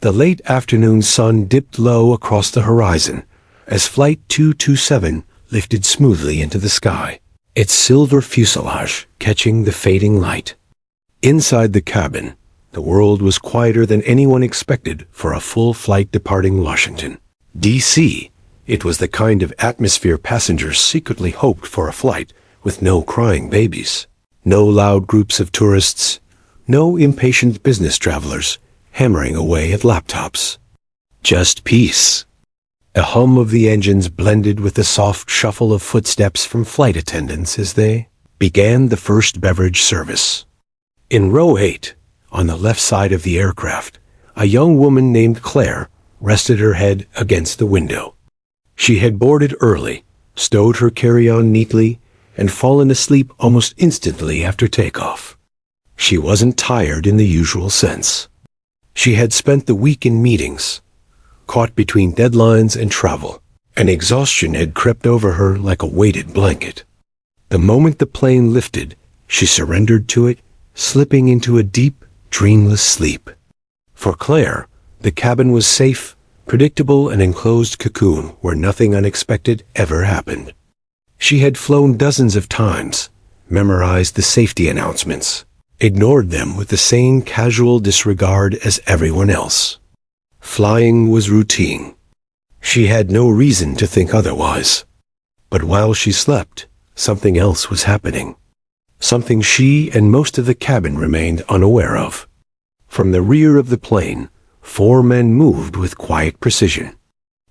The late afternoon sun dipped low across the horizon as Flight 227 lifted smoothly into the sky, its silver fuselage catching the fading light. Inside the cabin, the world was quieter than anyone expected for a full flight departing Washington, D.C. It was the kind of atmosphere passengers secretly hoped for, a flight with no crying babies, no loud groups of tourists, no impatient business travelers hammering away at laptops. Just peace. A hum of the engines blended with the soft shuffle of footsteps from flight attendants as they began the first beverage service. In row 8, on the left side of the aircraft, a young woman named Claire rested her head against the window. She had boarded early, stowed her carry-on neatly, and fallen asleep almost instantly after takeoff. She wasn't tired in the usual sense. She had spent the week in meetings, caught between deadlines and travel, and exhaustion had crept over her like a weighted blanket. The moment the plane lifted, she surrendered to it, slipping into a deep, dreamless sleep. For Claire, the cabin was safe, predictable, an enclosed cocoon where nothing unexpected ever happened. She had flown dozens of times, memorized the safety announcements, ignored them with the same casual disregard as everyone else. Flying was routine. She had no reason to think otherwise. But while she slept, something else was happening. Something she and most of the cabin remained unaware of. From the rear of the plane, 4 men moved with quiet precision.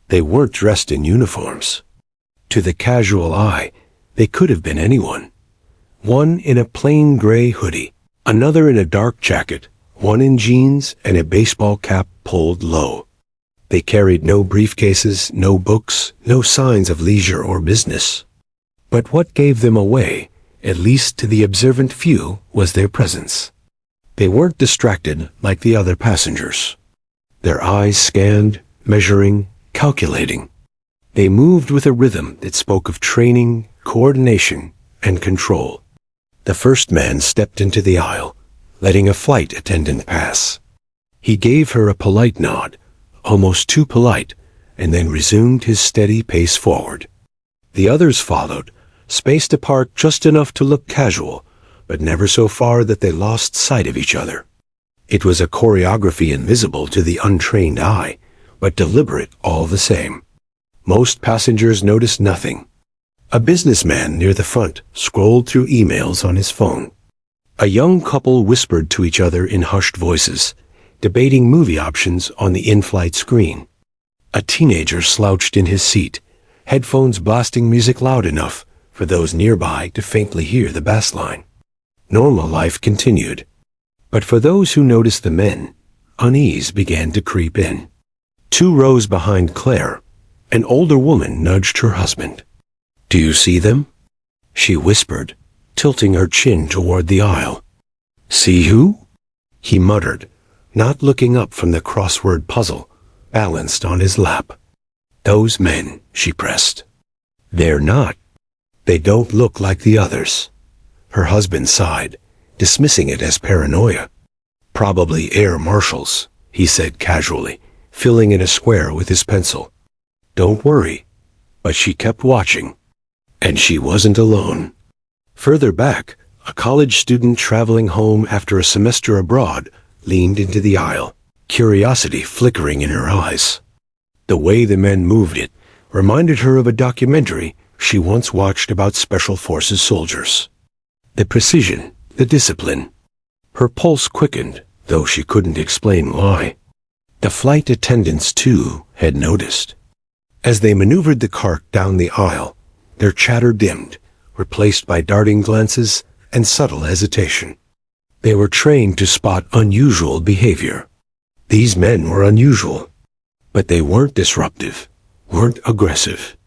They weren't dressed in uniforms. To the casual eye, they could have been anyone. One in a plain gray hoodie, another in a dark jacket, one in jeans and a baseball cap pulled low. They carried no briefcases, no books, no signs of leisure or business. But what gave them away, at least to the observant few, was their presence. They weren't distracted like the other passengers. Their eyes scanned, measuring, calculating. They moved with a rhythm that spoke of training, coordination, and control. The first man stepped into the aisle, letting a flight attendant pass. He gave her a polite nod, almost too polite, and then resumed his steady pace forward. The others followed, spaced apart just enough to look casual, but never so far that they lost sight of each other. It was a choreography invisible to the untrained eye, but deliberate all the same. Most passengers noticed nothing. A businessman near the front scrolled through emails on his phone. A young couple whispered to each other in hushed voices, debating movie options on the in-flight screen. A teenager slouched in his seat, headphones blasting music loud enough for those nearby to faintly hear the bass line. Normal life continued. But for those who noticed the men, unease began to creep in. 2 rows behind Claire, an older woman nudged her husband. "Do you see them?" she whispered, tilting her chin toward the aisle. "See who?" he muttered, not looking up from the crossword puzzle balanced on his lap. "Those men," she pressed. "They're not. They don't look like the others." Her husband sighed, dismissing it as paranoia. "Probably air marshals," he said casually, filling in a square with his pencil. "Don't worry." But she kept watching. And she wasn't alone. Further back, a college student traveling home after a semester abroad leaned into the aisle, curiosity flickering in her eyes. The way the men moved it reminded her of a documentary she once watched about Special Forces soldiers. The precision, the discipline. Her pulse quickened, though she couldn't explain why. The flight attendants, too, had noticed. As they maneuvered the cart down the aisle, their chatter dimmed, replaced by darting glances and subtle hesitation. They were trained to spot unusual behavior. These men were unusual, but they weren't disruptive, weren't aggressive.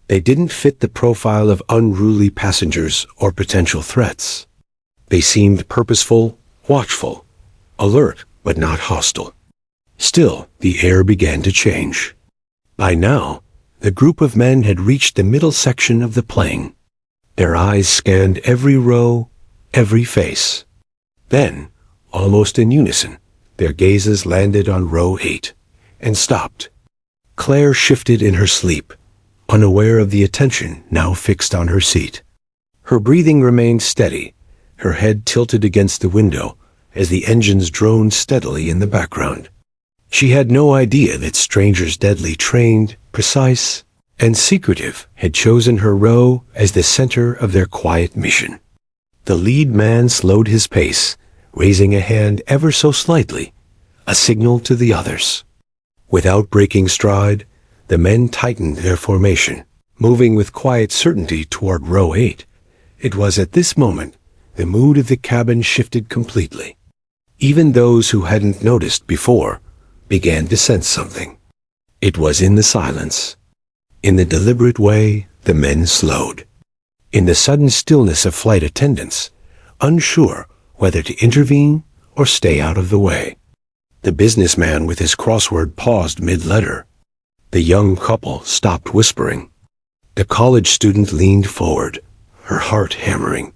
They didn't fit the profile of unruly passengers or potential threats. They seemed purposeful, watchful, alert, but not hostile. Still, the air began to change. By now, the group of men had reached the middle section of the plane. Their eyes scanned every row, every face. Then, almost in unison, Their gazes landed on row 8, and stopped. Claire shifted in her sleep, unaware of the attention now fixed on her seat. Her breathing remained steady, her head tilted against the window as the engines droned steadily in the background. She had no idea that strangers deadly trained, precise, and secretive had chosen her row as the center of their quiet mission. The lead man slowed his pace, raising a hand ever so slightly, a signal to the others. Without breaking stride, the men tightened their formation, moving with quiet certainty toward row 8. It was at this moment the mood of the cabin shifted completely. Even those who hadn't noticed before began to sense something. It was in the silence. In the deliberate way the men slowed. In the sudden stillness of flight attendants, unsure whether to intervene or stay out of the way. The businessman with his crossword paused mid-letter. The young couple stopped whispering. The college student leaned forward, her heart hammering.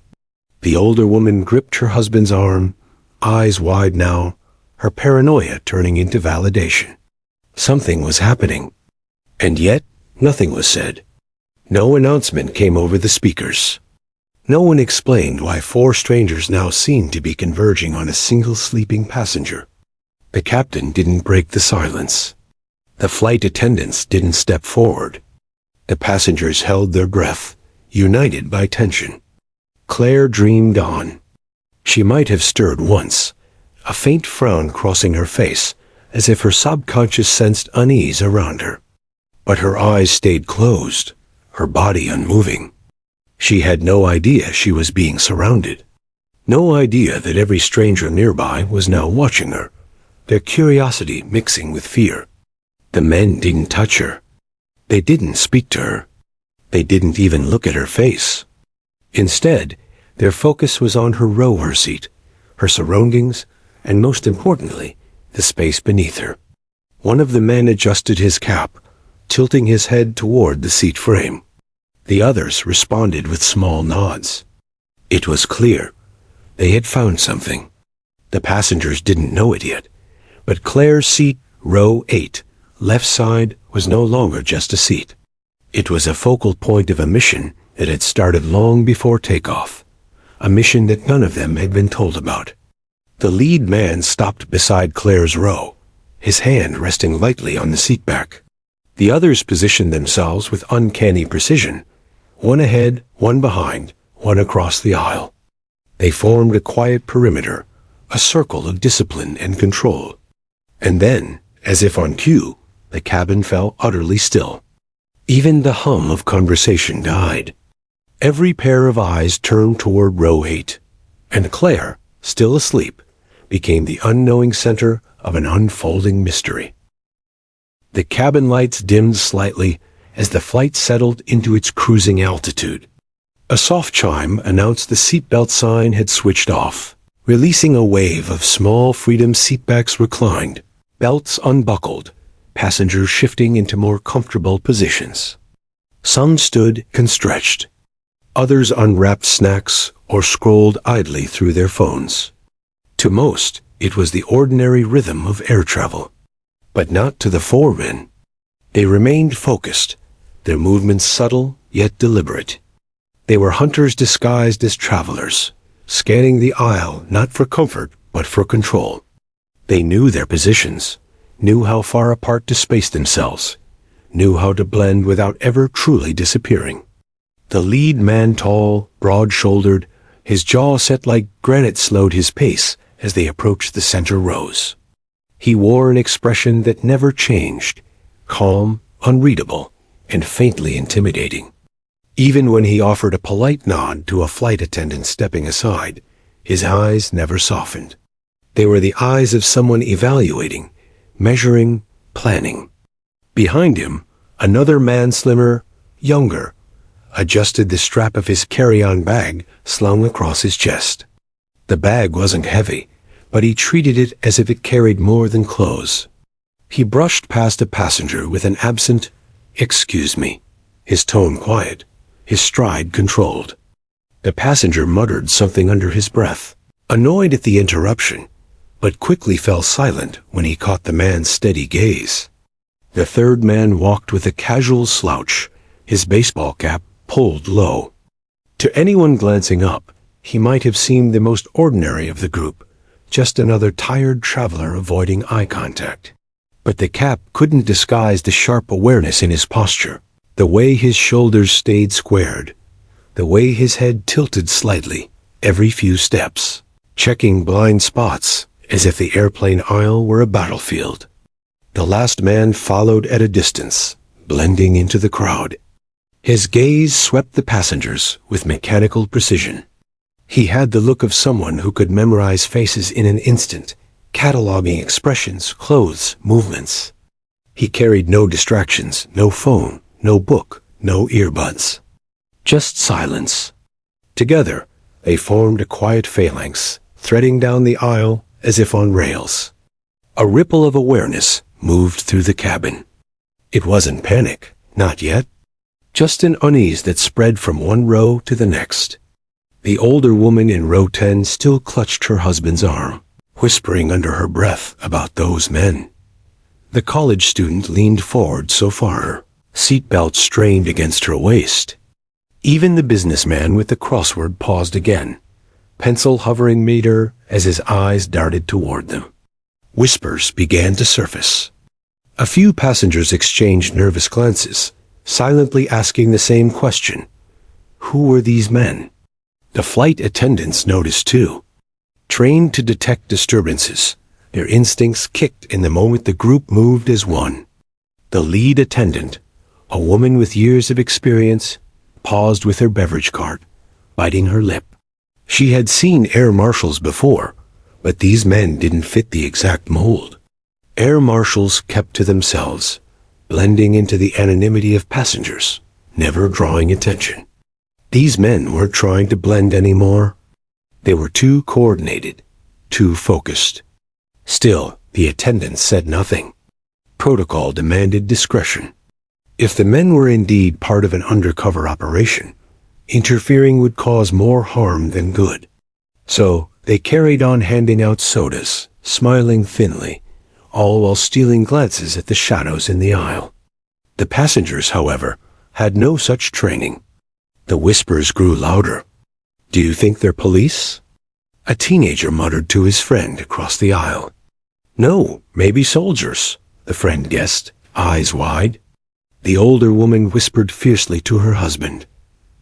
The older woman gripped her husband's arm, eyes wide now, her paranoia turning into validation. Something was happening. And yet, nothing was said. No announcement came over the speakers. No one explained why 4 strangers now seemed to be converging on a single sleeping passenger. The captain didn't break the silence. The flight attendants didn't step forward. The passengers held their breath, united by tension. Claire dreamed on. She might have stirred once, a faint frown crossing her face, as if her subconscious sensed unease around her. But her eyes stayed closed, her body unmoving. She had no idea she was being surrounded. No idea that every stranger nearby was now watching her, their curiosity mixing with fear. The men didn't touch her. They didn't speak to her. They didn't even look at her face. Instead, their focus was on her rower seat, her surroundings, and most importantly, the space beneath her. One of the men adjusted his cap, tilting his head toward the seat frame. The others responded with small nods. It was clear. They had found something. The passengers didn't know it yet, but Claire's seat, row 8, left side, was no longer just a seat. It was a focal point of a mission that had started long before takeoff, a mission that none of them had been told about. The lead man stopped beside Claire's row, his hand resting lightly on the seat back. The others positioned themselves with uncanny precision, one ahead, one behind, one across the aisle. They formed a quiet perimeter, a circle of discipline and control. And then, as if on cue, the cabin fell utterly still. Even the hum of conversation died. Every pair of eyes turned toward row 8, and Claire, still asleep, became the unknowing center of an unfolding mystery. The cabin lights dimmed slightly as the flight settled into its cruising altitude. A soft chime announced the seatbelt sign had switched off, releasing a wave of small Freedom seatbacks reclined, belts unbuckled, passengers shifting into more comfortable positions. Some stood constretched. Others unwrapped snacks or scrolled idly through their phones. To most, it was the ordinary rhythm of air travel. But not to the 4 men. They remained focused, their movements subtle yet deliberate. They were hunters disguised as travelers, scanning the aisle not for comfort but for control. They knew their positions, knew how far apart to space themselves, knew how to blend without ever truly disappearing. The lead man, tall, broad-shouldered, his jaw set like granite, slowed his pace as they approached the center rows. He wore an expression that never changed, calm, unreadable, and faintly intimidating. Even when he offered a polite nod to a flight attendant stepping aside, his eyes never softened. They were the eyes of someone evaluating, measuring, planning. Behind him, another man, slimmer, younger, adjusted the strap of his carry-on bag slung across his chest. The bag wasn't heavy, but he treated it as if it carried more than clothes. He brushed past a passenger with an absent, "Excuse me," his tone quiet, his stride controlled. The passenger muttered something under his breath, annoyed at the interruption, but quickly fell silent when he caught the man's steady gaze. The third man walked with a casual slouch, his baseball cap pulled low. To anyone glancing up, he might have seemed the most ordinary of the group, just another tired traveler avoiding eye contact. But the cap couldn't disguise the sharp awareness in his posture, the way his shoulders stayed squared, the way his head tilted slightly every few steps, checking blind spots as if the airplane aisle were a battlefield. The last man followed at a distance, blending into the crowd. His gaze swept the passengers with mechanical precision. He had the look of someone who could memorize faces in an instant, cataloging expressions, clothes, movements. He carried no distractions, no phone, no book, no earbuds. Just silence. Together, they formed a quiet phalanx, threading down the aisle as if on rails. A ripple of awareness moved through the cabin. It wasn't panic, not yet. Just an unease that spread from one row to the next. The older woman in row 10 still clutched her husband's arm, whispering under her breath about those men. The college student leaned forward so far, her seatbelt strained against her waist. Even the businessman with the crossword paused again, pencil hovering meter as his eyes darted toward them. Whispers began to surface. A few passengers exchanged nervous glances, silently asking the same question. Who were these men? The flight attendants noticed too. Trained to detect disturbances, their instincts kicked in the moment the group moved as one. The lead attendant, a woman with years of experience, paused with her beverage cart, biting her lip. She had seen air marshals before, but these men didn't fit the exact mold. Air marshals kept to themselves, blending into the anonymity of passengers, never drawing attention. These men weren't trying to blend anymore. They were too coordinated, too focused. Still, the attendants said nothing. Protocol demanded discretion. If the men were indeed part of an undercover operation, interfering would cause more harm than good. So, they carried on handing out sodas, smiling thinly, all while stealing glances at the shadows in the aisle. The passengers, however, had no such training. The whispers grew louder. Do you think they're police? A teenager muttered to his friend across the aisle. No, maybe soldiers, the friend guessed, eyes wide. The older woman whispered fiercely to her husband.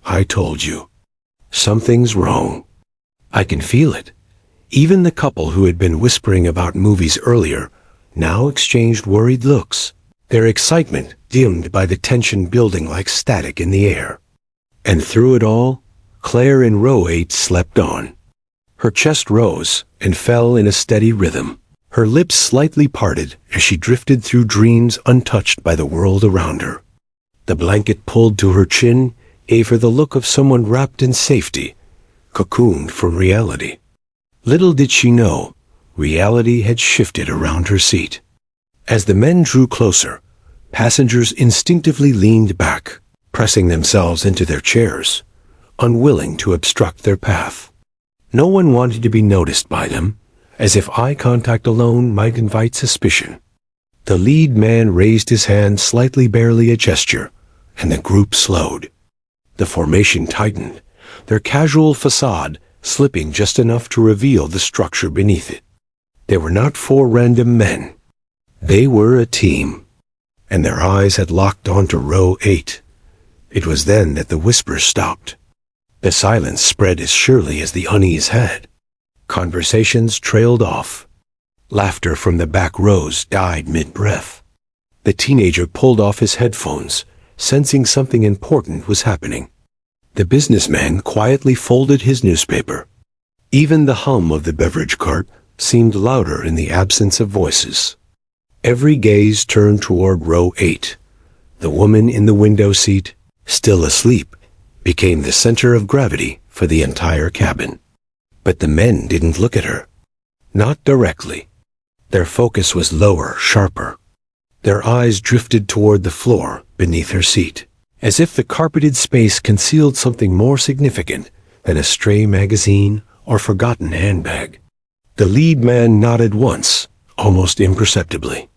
I told you. Something's wrong. I can feel it. Even the couple who had been whispering about movies earlier now exchanged worried looks, their excitement dimmed by the tension building like static in the air. And through it all, Claire in row 8 slept on. Her chest rose and fell in a steady rhythm, her lips slightly parted as she drifted through dreams untouched by the world around her. The blanket pulled to her chin gave her the look of someone wrapped in safety, cocooned from reality. Little did she know, reality had shifted around her seat. As the men drew closer, passengers instinctively leaned back, pressing themselves into their chairs, unwilling to obstruct their path. No one wanted to be noticed by them, as if eye contact alone might invite suspicion. The lead man raised his hand slightly, barely a gesture, and the group slowed. The formation tightened, their casual facade slipping just enough to reveal the structure beneath it. They were not four random men. They were a team, and their eyes had locked onto row 8. It was then that the whispers stopped. The silence spread as surely as the unease had. Conversations trailed off. Laughter from the back rows died mid-breath. The teenager pulled off his headphones, sensing something important was happening. The businessman quietly folded his newspaper. Even the hum of the beverage cart seemed louder in the absence of voices. Every gaze turned toward row 8. The woman in the window seat, still asleep, became the center of gravity for the entire cabin. But the men didn't look at her. Not directly. Their focus was lower, sharper. Their eyes drifted toward the floor beneath her seat, as if the carpeted space concealed something more significant than a stray magazine or forgotten handbag. The lead man nodded once, almost imperceptibly.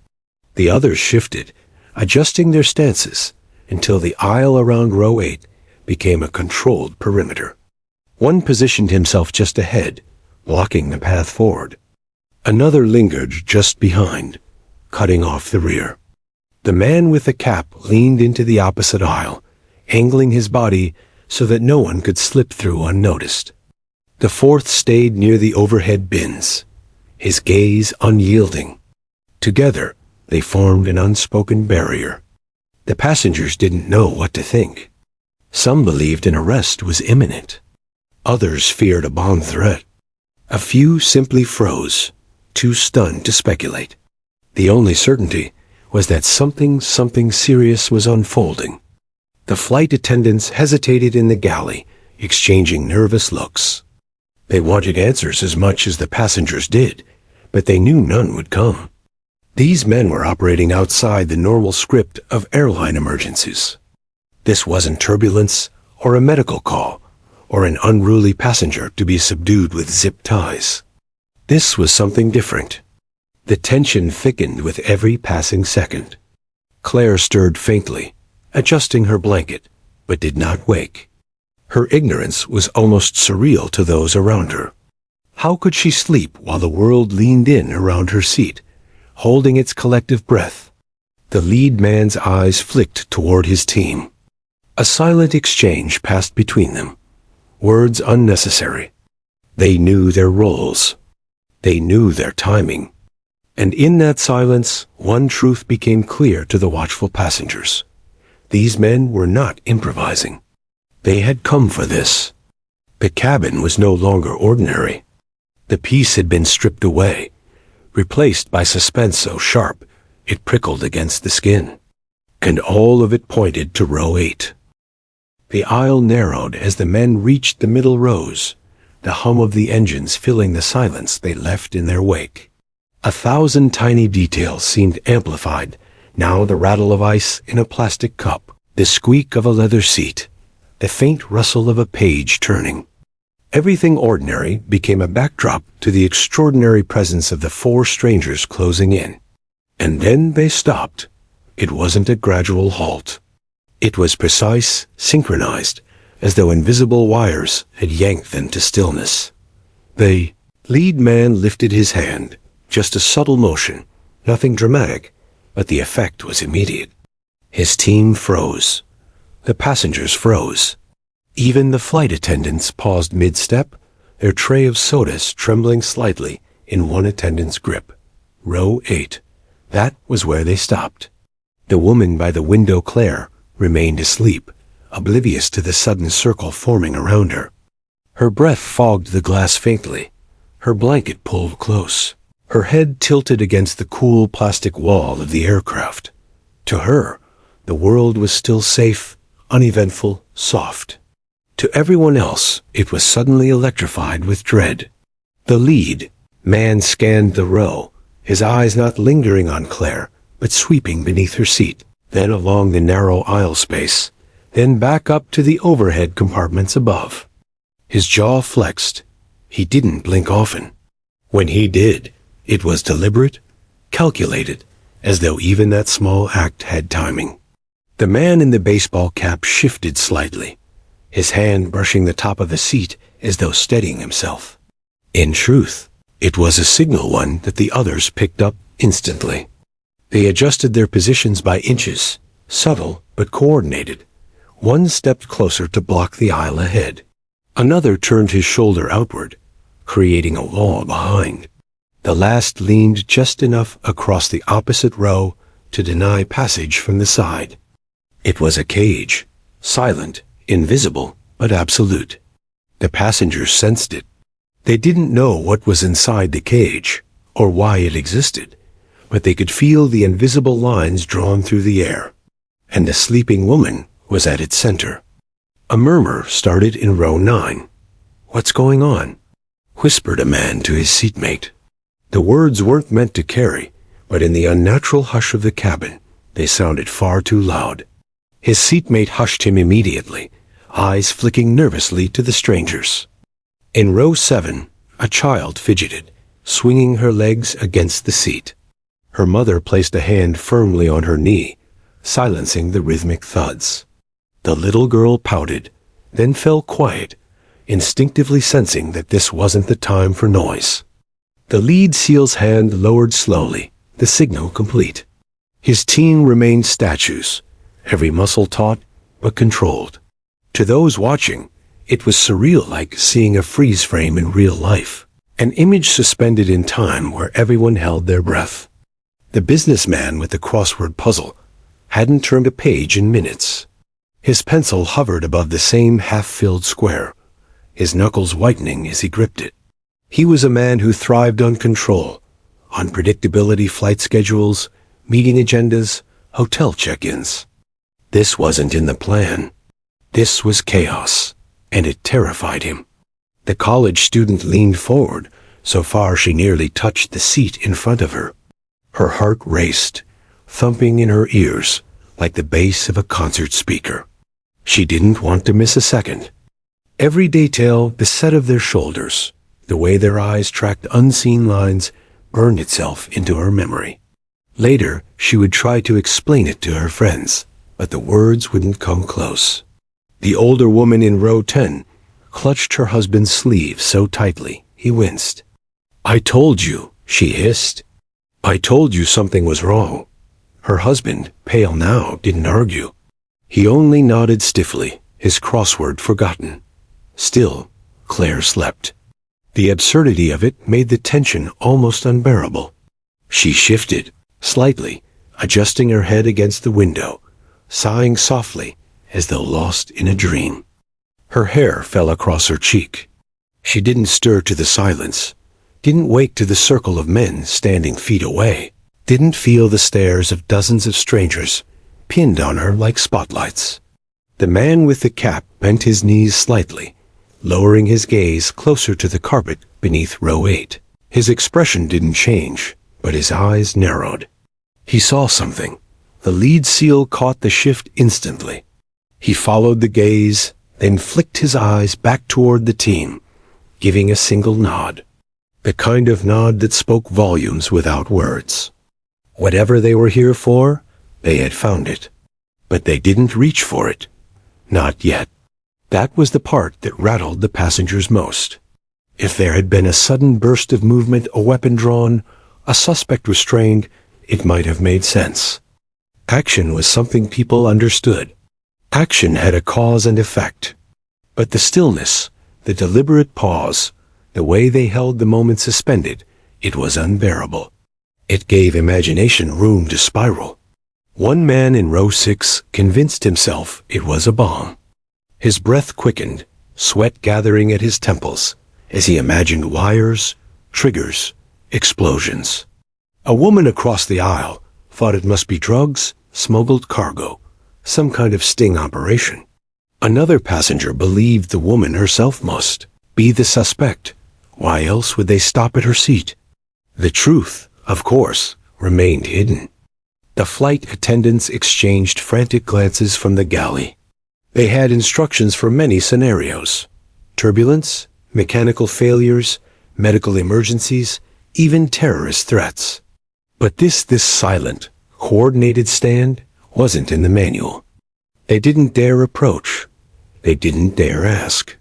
The others shifted, adjusting their stances until the aisle around row 8 became a controlled perimeter. One positioned himself just ahead, blocking the path forward. Another lingered just behind, cutting off the rear. The man with the cap leaned into the opposite aisle, angling his body so that no one could slip through unnoticed. The fourth stayed near the overhead bins, his gaze unyielding. Together, they formed an unspoken barrier. The passengers didn't know what to think. Some believed an arrest was imminent. Others feared a bomb threat. A few simply froze, too stunned to speculate. The only certainty was that something serious was unfolding. The flight attendants hesitated in the galley, exchanging nervous looks. They wanted answers as much as the passengers did, but they knew none would come. These men were operating outside the normal script of airline emergencies. This wasn't turbulence or a medical call or an unruly passenger to be subdued with zip ties. This was something different. The tension thickened with every passing second. Claire stirred faintly, adjusting her blanket, but did not wake. Her ignorance was almost surreal to those around her. How could she sleep while the world leaned in around her seat, holding its collective breath? The lead man's eyes flicked toward his team. A silent exchange passed between them, words unnecessary. They knew their roles. They knew their timing. And in that silence, one truth became clear to the watchful passengers. These men were not improvising. They had come for this. The cabin was no longer ordinary. The peace had been stripped away, replaced by suspense so sharp it prickled against the skin. And all of it pointed to row 8. The aisle narrowed as the men reached the middle rows, the hum of the engines filling the silence they left in their wake. 1,000 tiny details seemed amplified, now the rattle of ice in a plastic cup, the squeak of a leather seat, the faint rustle of a page turning. Everything ordinary became a backdrop to the extraordinary presence of the 4 strangers closing in. And then they stopped. It wasn't a gradual halt. It was precise, synchronized, as though invisible wires had yanked them to stillness. The lead man lifted his hand, just a subtle motion, nothing dramatic, but the effect was immediate. His team froze. The passengers froze. Even the flight attendants paused mid-step, their tray of sodas trembling slightly in one attendant's grip. Row 8. That was where they stopped. The woman by the window, Claire, remained asleep, oblivious to the sudden circle forming around her. Her breath fogged the glass faintly. Her blanket pulled close. Her head tilted against the cool plastic wall of the aircraft. To her, the world was still safe, uneventful, soft. To everyone else, it was suddenly electrified with dread. The lead man scanned the row, his eyes not lingering on Claire, but sweeping beneath her seat, then along the narrow aisle space, then back up to the overhead compartments above. His jaw flexed. He didn't blink often. When he did, it was deliberate, calculated, as though even that small act had timing. The man in the baseball cap shifted slightly, his hand brushing the top of the seat as though steadying himself. In truth, it was a signal one that the others picked up instantly. They adjusted their positions by inches, subtle but coordinated. One stepped closer to block the aisle ahead. Another turned his shoulder outward, creating a wall behind. The last leaned just enough across the opposite row to deny passage from the side. It was a cage, silent, invisible, but absolute. The passengers sensed it. They didn't know what was inside the cage, or why it existed, but they could feel the invisible lines drawn through the air. And the sleeping woman was at its center. A murmur started in row 9. "What's going on?" whispered a man to his seatmate. The words weren't meant to carry, but in the unnatural hush of the cabin, they sounded far too loud. His seatmate hushed him immediately, eyes flicking nervously to the strangers. In row 7, a child fidgeted, swinging her legs against the seat. Her mother placed a hand firmly on her knee, silencing the rhythmic thuds. The little girl pouted, then fell quiet, instinctively sensing that this wasn't the time for noise. The lead SEAL's hand lowered slowly, the signal complete. His team remained statues, every muscle taut but controlled. To those watching, it was surreal, like seeing a freeze frame in real life, an image suspended in time where everyone held their breath. The businessman with the crossword puzzle hadn't turned a page in minutes. His pencil hovered above the same half-filled square, his knuckles whitening as he gripped it. He was a man who thrived on control, on predictability, flight schedules, meeting agendas, hotel check-ins. This wasn't in the plan. This was chaos, and it terrified him. The college student leaned forward, so far she nearly touched the seat in front of her. Her heart raced, thumping in her ears like the bass of a concert speaker. She didn't want to miss a second. Every detail, the set of their shoulders, the way their eyes tracked unseen lines, burned itself into her memory. Later, she would try to explain it to her friends, but the words wouldn't come close. The older woman in row 10 clutched her husband's sleeve so tightly, he winced. "I told you," she hissed. "I told you something was wrong." Her husband, pale now, didn't argue. He only nodded stiffly, his crossword forgotten. Still, Claire slept. The absurdity of it made the tension almost unbearable. She shifted, slightly, adjusting her head against the window, sighing softly as though lost in a dream. Her hair fell across her cheek. She didn't stir to the silence, didn't wake to the circle of men standing feet away, didn't feel the stares of dozens of strangers pinned on her like spotlights. The man with the cap bent his knees slightly, lowering his gaze closer to the carpet beneath row 8. His expression didn't change, but his eyes narrowed. He saw something. The lead SEAL caught the shift instantly. He followed the gaze, then flicked his eyes back toward the team, giving a single nod. The kind of nod that spoke volumes without words. Whatever they were here for, they had found it. But they didn't reach for it. Not yet. That was the part that rattled the passengers most. If there had been a sudden burst of movement, a weapon drawn, a suspect restrained, it might have made sense. Action was something people understood. Action had a cause and effect. But the stillness, the deliberate pause, the way they held the moment suspended, it was unbearable. It gave imagination room to spiral. One man in row 6 convinced himself it was a bomb. His breath quickened, sweat gathering at his temples, as he imagined wires, triggers, explosions. A woman across the aisle thought it must be drugs, smuggled cargo, some kind of sting operation. Another passenger believed the woman herself must be the suspect. Why else would they stop at her seat? The truth, of course, remained hidden. The flight attendants exchanged frantic glances from the galley. They had instructions for many scenarios. Turbulence, mechanical failures, medical emergencies, even terrorist threats. But this silent, coordinated stand wasn't in the manual. They didn't dare approach. They didn't dare ask.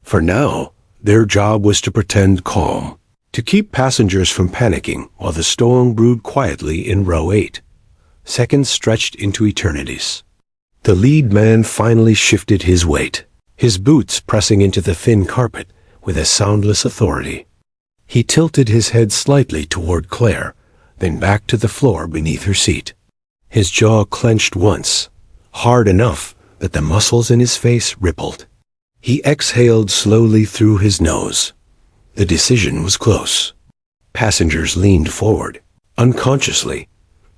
For now, their job was to pretend calm, to keep passengers from panicking while the storm brewed quietly in row 8. Seconds stretched into eternities. The lead man finally shifted his weight, his boots pressing into the thin carpet with a soundless authority. He tilted his head slightly toward Claire, then back to the floor beneath her seat. His jaw clenched once, hard enough that the muscles in his face rippled. He exhaled slowly through his nose. The decision was close. Passengers leaned forward, unconsciously,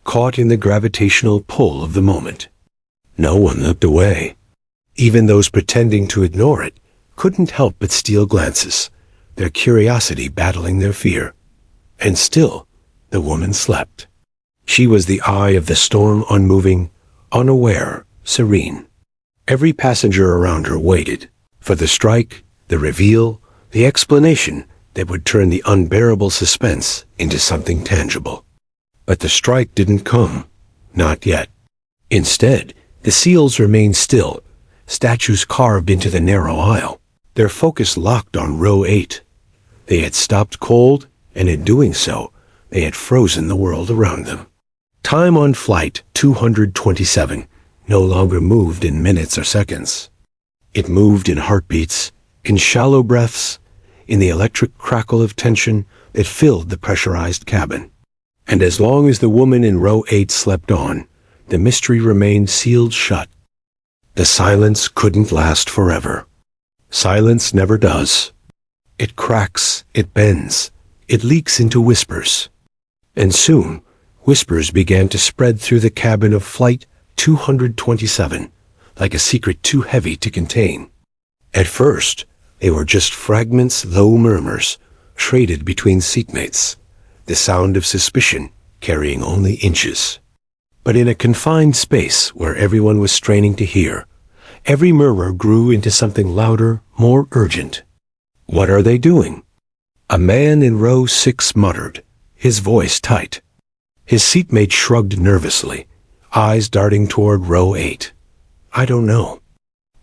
caught in the gravitational pull of the moment. No one looked away. Even those pretending to ignore it couldn't help but steal glances, their curiosity battling their fear. And still, the woman slept. She was the eye of the storm, unmoving, unaware, serene. Every passenger around her waited for the strike, the reveal, the explanation that would turn the unbearable suspense into something tangible. But the strike didn't come. Not yet. Instead, the seals remained still, statues carved into the narrow aisle, their focus locked on row 8. They had stopped cold, and in doing so, they had frozen the world around them. Time on flight 227 no longer moved in minutes or seconds. It moved in heartbeats, in shallow breaths, in the electric crackle of tension that filled the pressurized cabin. And as long as the woman in row 8 slept on, the mystery remained sealed shut. The silence couldn't last forever. Silence never does. It cracks, it bends, it leaks into whispers. And soon, whispers began to spread through the cabin of Flight 227, like a secret too heavy to contain. At first, they were just fragments, low murmurs, traded between seatmates, the sound of suspicion carrying only inches. But in a confined space where everyone was straining to hear, every murmur grew into something louder, more urgent. "What are they doing?" A man in row 6 muttered, his voice tight. His seatmate shrugged nervously, eyes darting toward row 8. "I don't know."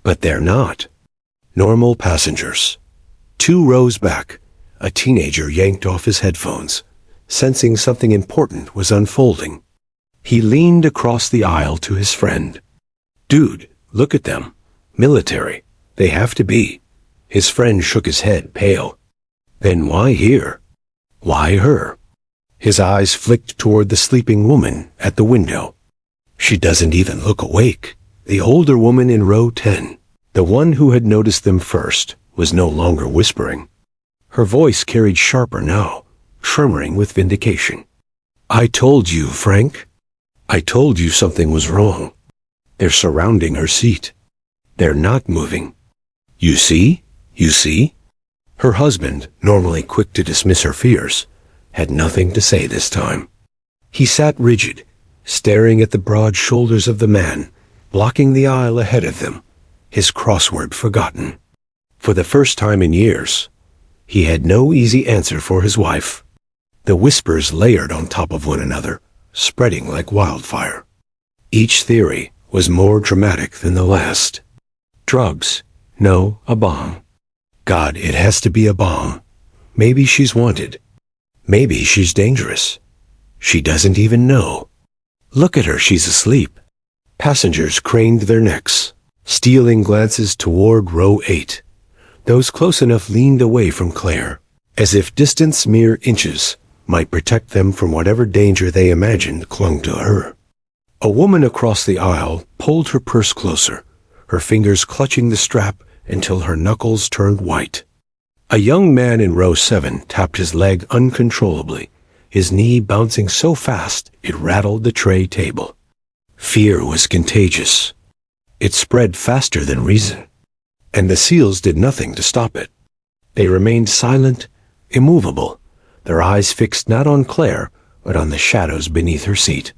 But they're not. Normal passengers. 2 rows back, a teenager yanked off his headphones, sensing something important was unfolding. He leaned across the aisle to his friend. "Dude, look at them. Military. They have to be." His friend shook his head, pale. "Then why here? Why her?" His eyes flicked toward the sleeping woman at the window. She doesn't even look awake. The older woman in row 10, the one who had noticed them first, was no longer whispering. Her voice carried sharper now, tremoring with vindication. "I told you, Frank. I told you something was wrong. They're surrounding her seat. They're not moving. You see? You see?" Her husband, normally quick to dismiss her fears, had nothing to say this time. He sat rigid, staring at the broad shoulders of the man, blocking the aisle ahead of them, his crossword forgotten. For the first time in years, he had no easy answer for his wife. The whispers layered on top of one another, spreading like wildfire. Each theory was more dramatic than the last. Drugs? No, a bomb. God, it has to be a bomb. Maybe she's wanted. Maybe she's dangerous. She doesn't even know. Look at her, she's asleep. Passengers craned their necks, stealing glances toward row 8. Those close enough leaned away from Claire, as if distance mere inches might protect them from whatever danger they imagined clung to her. A woman across the aisle pulled her purse closer, her fingers clutching the strap until her knuckles turned white. A young man in row 7 tapped his leg uncontrollably, his knee bouncing so fast it rattled the tray table. Fear was contagious. It spread faster than reason, and the seals did nothing to stop it. They remained silent, immovable, their eyes fixed not on Claire, but on the shadows beneath her seat.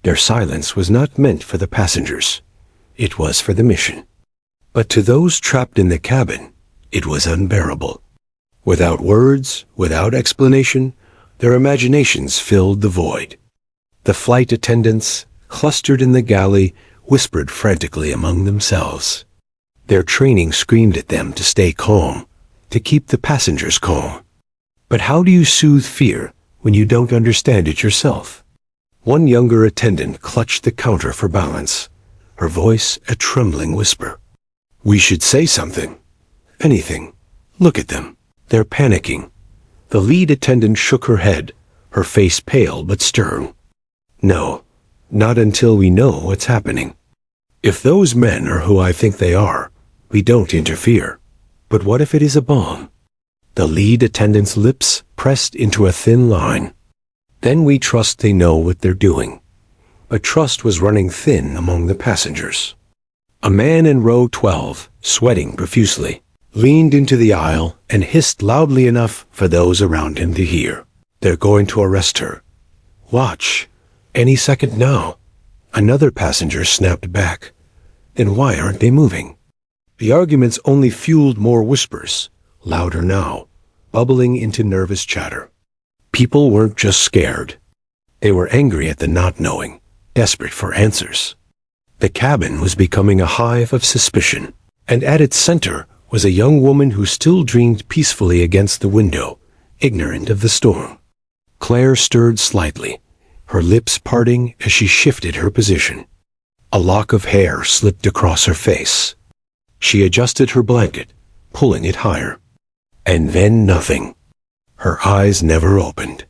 Their silence was not meant for the passengers. It was for the mission. But to those trapped in the cabin, it was unbearable. Without words, without explanation, their imaginations filled the void. The flight attendants, clustered in the galley, whispered frantically among themselves. Their training screamed at them to stay calm, to keep the passengers calm. But how do you soothe fear when you don't understand it yourself? One younger attendant clutched the counter for balance, her voice a trembling whisper. "We should say something. Anything. Look at them. They're panicking." The lead attendant shook her head, her face pale but stern. "No, not until we know what's happening. If those men are who I think they are, we don't interfere. But what if it is a bomb?" The lead attendant's lips pressed into a thin line. "Then we trust they know what they're doing." But trust was running thin among the passengers. A man in row 12, sweating profusely, leaned into the aisle and hissed loudly enough for those around him to hear. "They're going to arrest her. Watch. Any second now." Another passenger snapped back. "Then why aren't they moving?" The arguments only fueled more whispers, louder now. bubbling into nervous chatter. People weren't just scared. They were angry at the not knowing, desperate for answers. The cabin was becoming a hive of suspicion, and at its center was a young woman who still dreamed peacefully against the window, ignorant of the storm. Claire stirred slightly, her lips parting as she shifted her position. A lock of hair slipped across her face. She adjusted her blanket, pulling it higher. And then nothing. Her eyes never opened.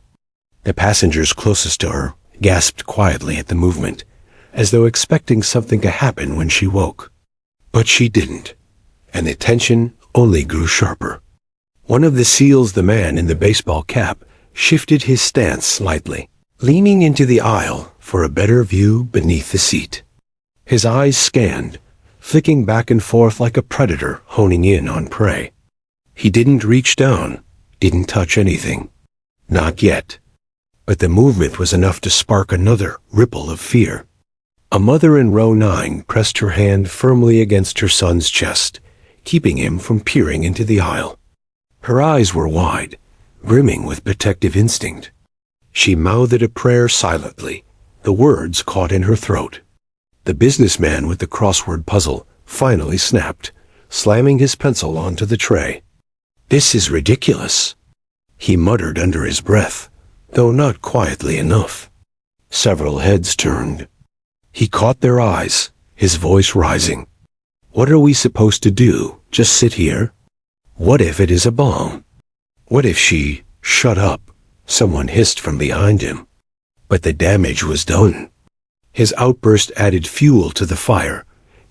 The passengers closest to her gasped quietly at the movement, as though expecting something to happen when she woke. But she didn't, and the tension only grew sharper. One of the SEALs, the man in the baseball cap, shifted his stance slightly, leaning into the aisle for a better view beneath the seat. His eyes scanned, flicking back and forth like a predator honing in on prey. He didn't reach down, didn't touch anything. Not yet. But the movement was enough to spark another ripple of fear. A mother in row 9 pressed her hand firmly against her son's chest, keeping him from peering into the aisle. Her eyes were wide, brimming with protective instinct. She mouthed a prayer silently, the words caught in her throat. The businessman with the crossword puzzle finally snapped, slamming his pencil onto the tray. "This is ridiculous," he muttered under his breath, though not quietly enough. Several heads turned. He caught their eyes, his voice rising. "What are we supposed to do? Just sit here? What if it is a bomb? What if she—" "Shut up," someone hissed from behind him. But the damage was done. His outburst added fuel to the fire,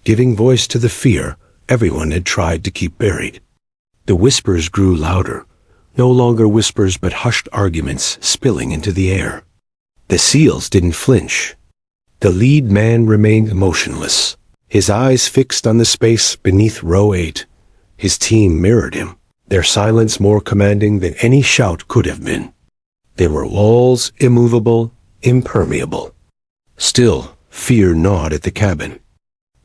giving voice to the fear everyone had tried to keep buried. The whispers grew louder, no longer whispers but hushed arguments spilling into the air. The SEALs didn't flinch. The lead man remained motionless, his eyes fixed on the space beneath row 8. His team mirrored him, their silence more commanding than any shout could have been. They were walls, immovable, impermeable. Still, fear gnawed at the cabin.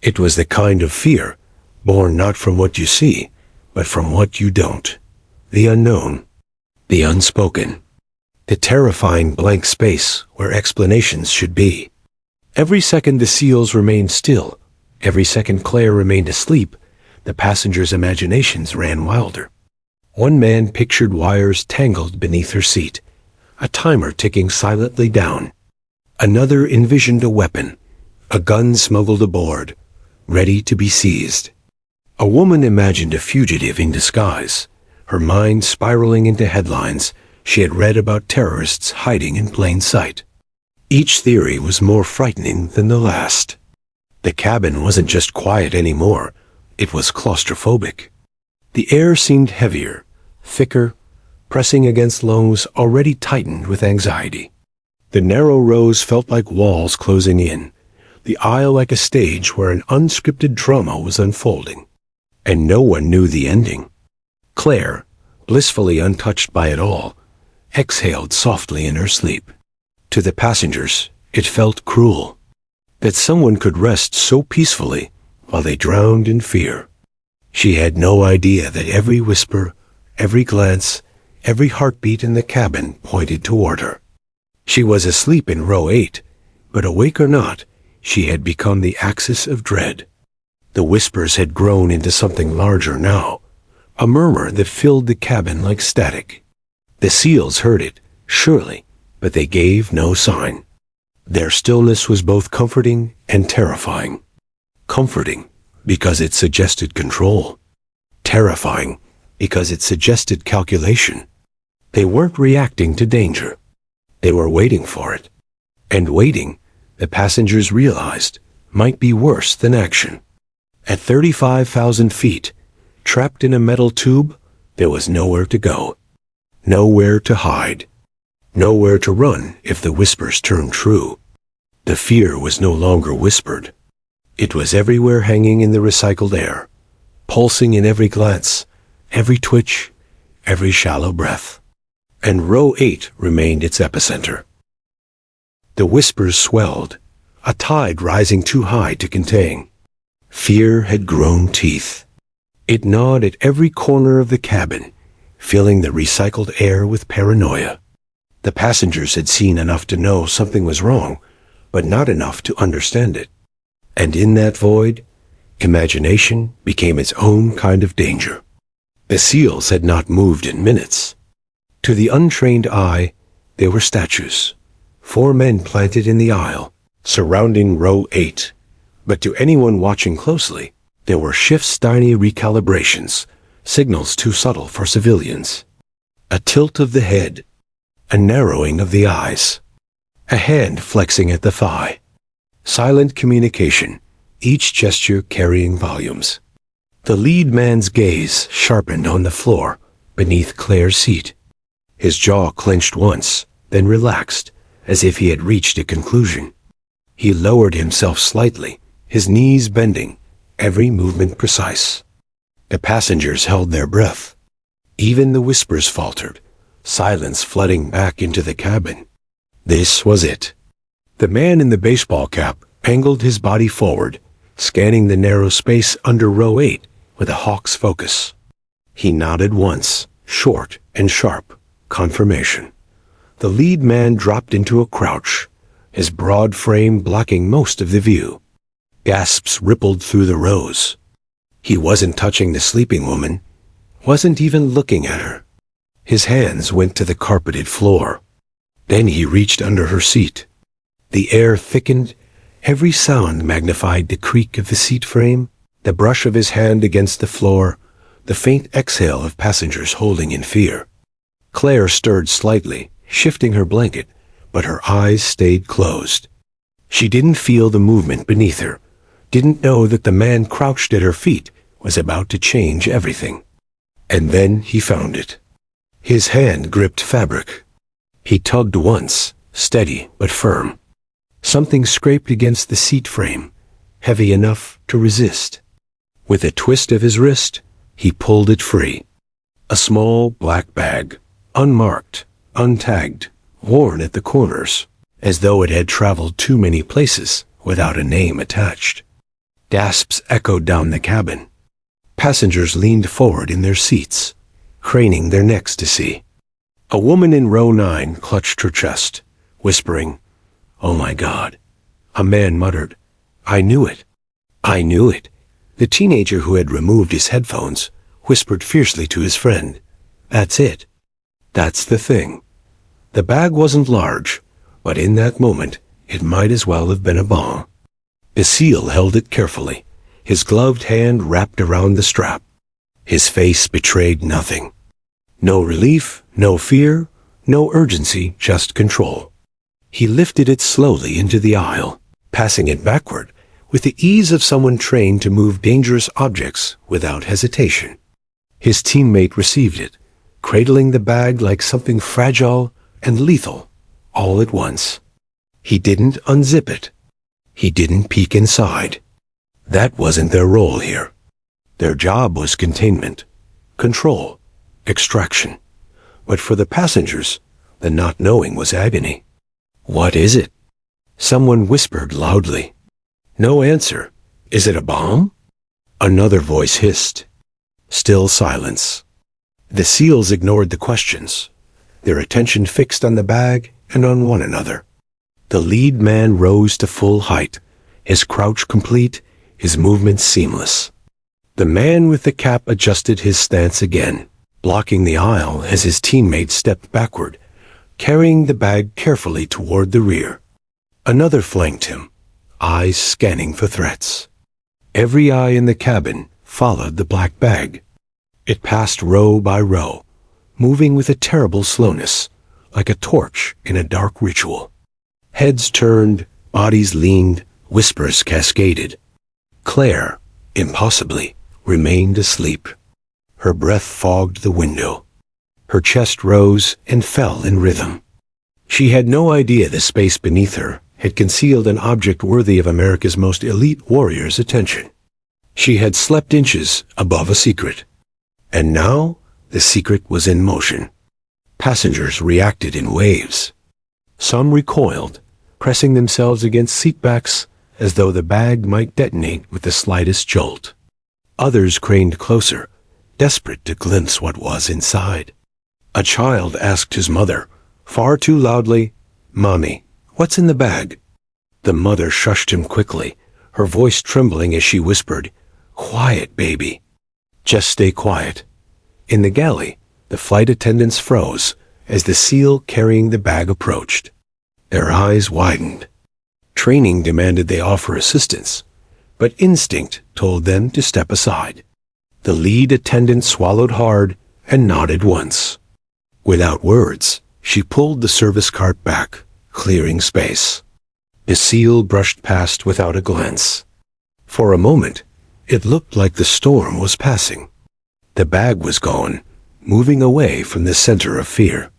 It was the kind of fear, born not from what you see, but from what you don't. The unknown, the unspoken, the terrifying blank space where explanations should be. Every second the SEALs remained still, every second Claire remained asleep, the passengers' imaginations ran wilder. One man pictured wires tangled beneath her seat, a timer ticking silently down. Another envisioned a weapon, a gun smuggled aboard, ready to be seized. A woman imagined a fugitive in disguise, her mind spiraling into headlines she had read about terrorists hiding in plain sight. Each theory was more frightening than the last. The cabin wasn't just quiet anymore, it was claustrophobic. The air seemed heavier, thicker, pressing against lungs already tightened with anxiety. The narrow rows felt like walls closing in, the aisle like a stage where an unscripted drama was unfolding. And no one knew the ending. Claire, blissfully untouched by it all, exhaled softly in her sleep. To the passengers, it felt cruel that someone could rest so peacefully while they drowned in fear. She had no idea that every whisper, every glance, every heartbeat in the cabin pointed toward her. She was asleep in row 8, but awake or not, she had become the axis of dread. The whispers had grown into something larger now, a murmur that filled the cabin like static. The SEALs heard it, surely, but they gave no sign. Their stillness was both comforting and terrifying. Comforting, because it suggested control. Terrifying, because it suggested calculation. They weren't reacting to danger. They were waiting for it. And waiting, the passengers realized, might be worse than action. At 35,000 feet, trapped in a metal tube, there was nowhere to go. Nowhere to hide. Nowhere to run if the whispers turned true. The fear was no longer whispered. It was everywhere, hanging in the recycled air, pulsing in every glance, every twitch, every shallow breath. And row 8 remained its epicenter. The whispers swelled, a tide rising too high to contain. Fear had grown teeth. It gnawed at every corner of the cabin, filling the recycled air with paranoia. The passengers had seen enough to know something was wrong, but not enough to understand it. And in that void, imagination became its own kind of danger. The seals had not moved in minutes. To the untrained eye, they were statues. 4 men planted in the aisle, surrounding row 8. But to anyone watching closely, there were shifts, tiny recalibrations, signals too subtle for civilians. A tilt of the head, a narrowing of the eyes, a hand flexing at the thigh. Silent communication, each gesture carrying volumes. The lead man's gaze sharpened on the floor beneath Claire's seat. His jaw clenched once, then relaxed, as if he had reached a conclusion. He lowered himself slightly, his knees bending, every movement precise. The passengers held their breath. Even the whispers faltered, silence flooding back into the cabin. This was it. The man in the baseball cap angled his body forward, scanning the narrow space under row 8 with a hawk's focus. He nodded once, short and sharp, confirmation. The lead man dropped into a crouch, his broad frame blocking most of the view. Gasps rippled through the rows. He wasn't touching the sleeping woman, wasn't even looking at her. His hands went to the carpeted floor. Then he reached under her seat. The air thickened, every sound magnified: the creak of the seat frame, the brush of his hand against the floor, the faint exhale of passengers holding in fear. Claire stirred slightly, shifting her blanket, but her eyes stayed closed. She didn't feel the movement beneath her, didn't know that the man crouched at her feet was about to change everything. And then he found it. His hand gripped fabric. He tugged once, steady but firm. Something scraped against the seat frame, heavy enough to resist. With a twist of his wrist, he pulled it free. A small black bag, unmarked, untagged, worn at the corners, as though it had traveled too many places without a name attached. Gasps echoed down the cabin. Passengers leaned forward in their seats, craning their necks to see. A woman in row 9 clutched her chest, whispering, "Oh my God." A man muttered, "I knew it. I knew it." The teenager who had removed his headphones whispered fiercely to his friend, "That's it. That's the thing." The bag wasn't large, but in that moment it might as well have been a bomb. The SEAL held it carefully, his gloved hand wrapped around the strap. His face betrayed nothing. No relief, no fear, no urgency, just control. He lifted it slowly into the aisle, passing it backward, with the ease of someone trained to move dangerous objects without hesitation. His teammate received it, cradling the bag like something fragile and lethal, all at once. He didn't unzip it. He didn't peek inside. That wasn't their role here. Their job was containment, control, extraction. But for the passengers, the not knowing was agony. "What is it?" Someone whispered loudly. No answer. "Is it a bomb?" Another voice hissed. Still silence. The SEALs ignored the questions, their attention fixed on the bag and on one another. The lead man rose to full height, his crouch complete, his movements seamless. The man with the cap adjusted his stance again, blocking the aisle as his teammate stepped backward, carrying the bag carefully toward the rear. Another flanked him, eyes scanning for threats. Every eye in the cabin followed the black bag. It passed row by row, moving with a terrible slowness, like a torch in a dark ritual. Heads turned, bodies leaned, whispers cascaded. Claire, impossibly, remained asleep. Her breath fogged the window. Her chest rose and fell in rhythm. She had no idea the space beneath her had concealed an object worthy of America's most elite warrior's attention. She had slept inches above a secret. And now the secret was in motion. Passengers reacted in waves. Some recoiled, pressing themselves against seatbacks as though the bag might detonate with the slightest jolt. Others craned closer, desperate to glimpse what was inside. A child asked his mother, far too loudly, "Mommy, what's in the bag?" The mother shushed him quickly, her voice trembling as she whispered, "Quiet, baby. Just stay quiet." In the galley, the flight attendants froze as the SEAL carrying the bag approached. Their eyes widened. Training demanded they offer assistance, but instinct told them to step aside. The lead attendant swallowed hard and nodded once. Without words, she pulled the service cart back, clearing space. The SEAL brushed past without a glance. For a moment, it looked like the storm was passing. The bag was gone, moving away from the center of fear.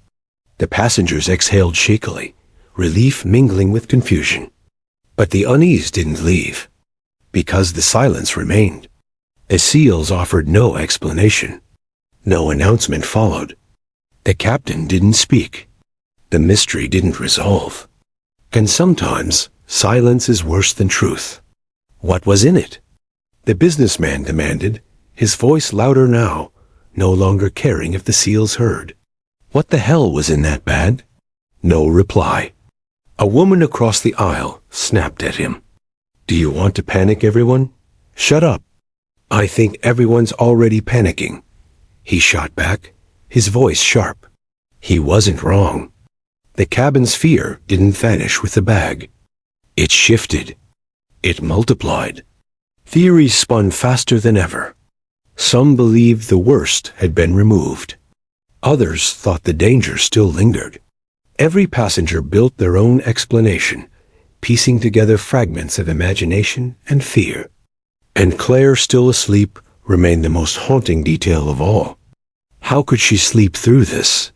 The passengers exhaled shakily, relief mingling with confusion. But the unease didn't leave, because the silence remained. The SEALs offered no explanation. No announcement followed. The captain didn't speak. The mystery didn't resolve. And sometimes, silence is worse than truth. What was in it? The businessman demanded, his voice louder now, no longer caring if the SEALs heard. What the hell was in that bag? No reply. A woman across the aisle snapped at him. "Do you want to panic, everyone? Shut up." "I think everyone's already panicking," he shot back, his voice sharp. He wasn't wrong. The cabin's fear didn't vanish with the bag. It shifted. It multiplied. Theories spun faster than ever. Some believed the worst had been removed. Others thought the danger still lingered. Every passenger built their own explanation, piecing together fragments of imagination and fear. And Claire, still asleep, remained the most haunting detail of all. How could she sleep through this?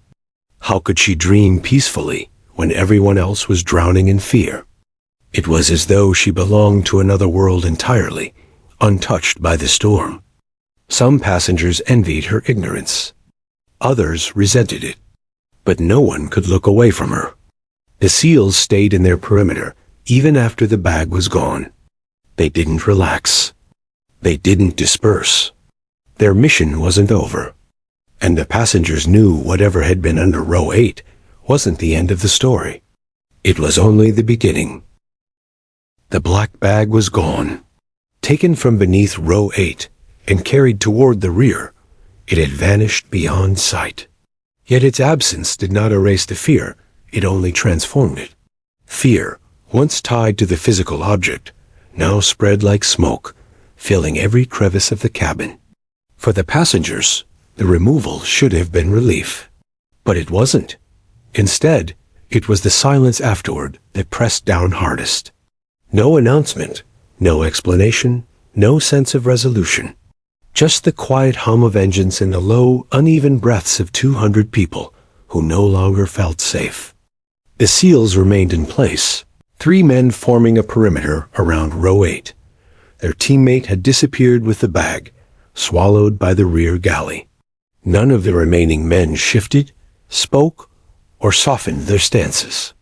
How could she dream peacefully when everyone else was drowning in fear? It was as though she belonged to another world entirely, untouched by the storm. Some passengers envied her ignorance. Others resented it. But no one could look away from her. The SEALs stayed in their perimeter, even after the bag was gone. They didn't relax. They didn't disperse. Their mission wasn't over. And the passengers knew whatever had been under row 8 wasn't the end of the story. It was only the beginning. The black bag was gone. Taken from beneath row 8 and carried toward the rear, it had vanished beyond sight. Yet its absence did not erase the fear, it only transformed it. Fear, once tied to the physical object, now spread like smoke, filling every crevice of the cabin. For the passengers, the removal should have been relief. But it wasn't. Instead, it was the silence afterward that pressed down hardest. No announcement, no explanation, no sense of resolution. Just the quiet hum of engines and the low, uneven breaths of 200 people who no longer felt safe. The SEALs remained in place, 3 men forming a perimeter around row 8. Their teammate had disappeared with the bag, swallowed by the rear galley. None of the remaining men shifted, spoke, or softened their stances.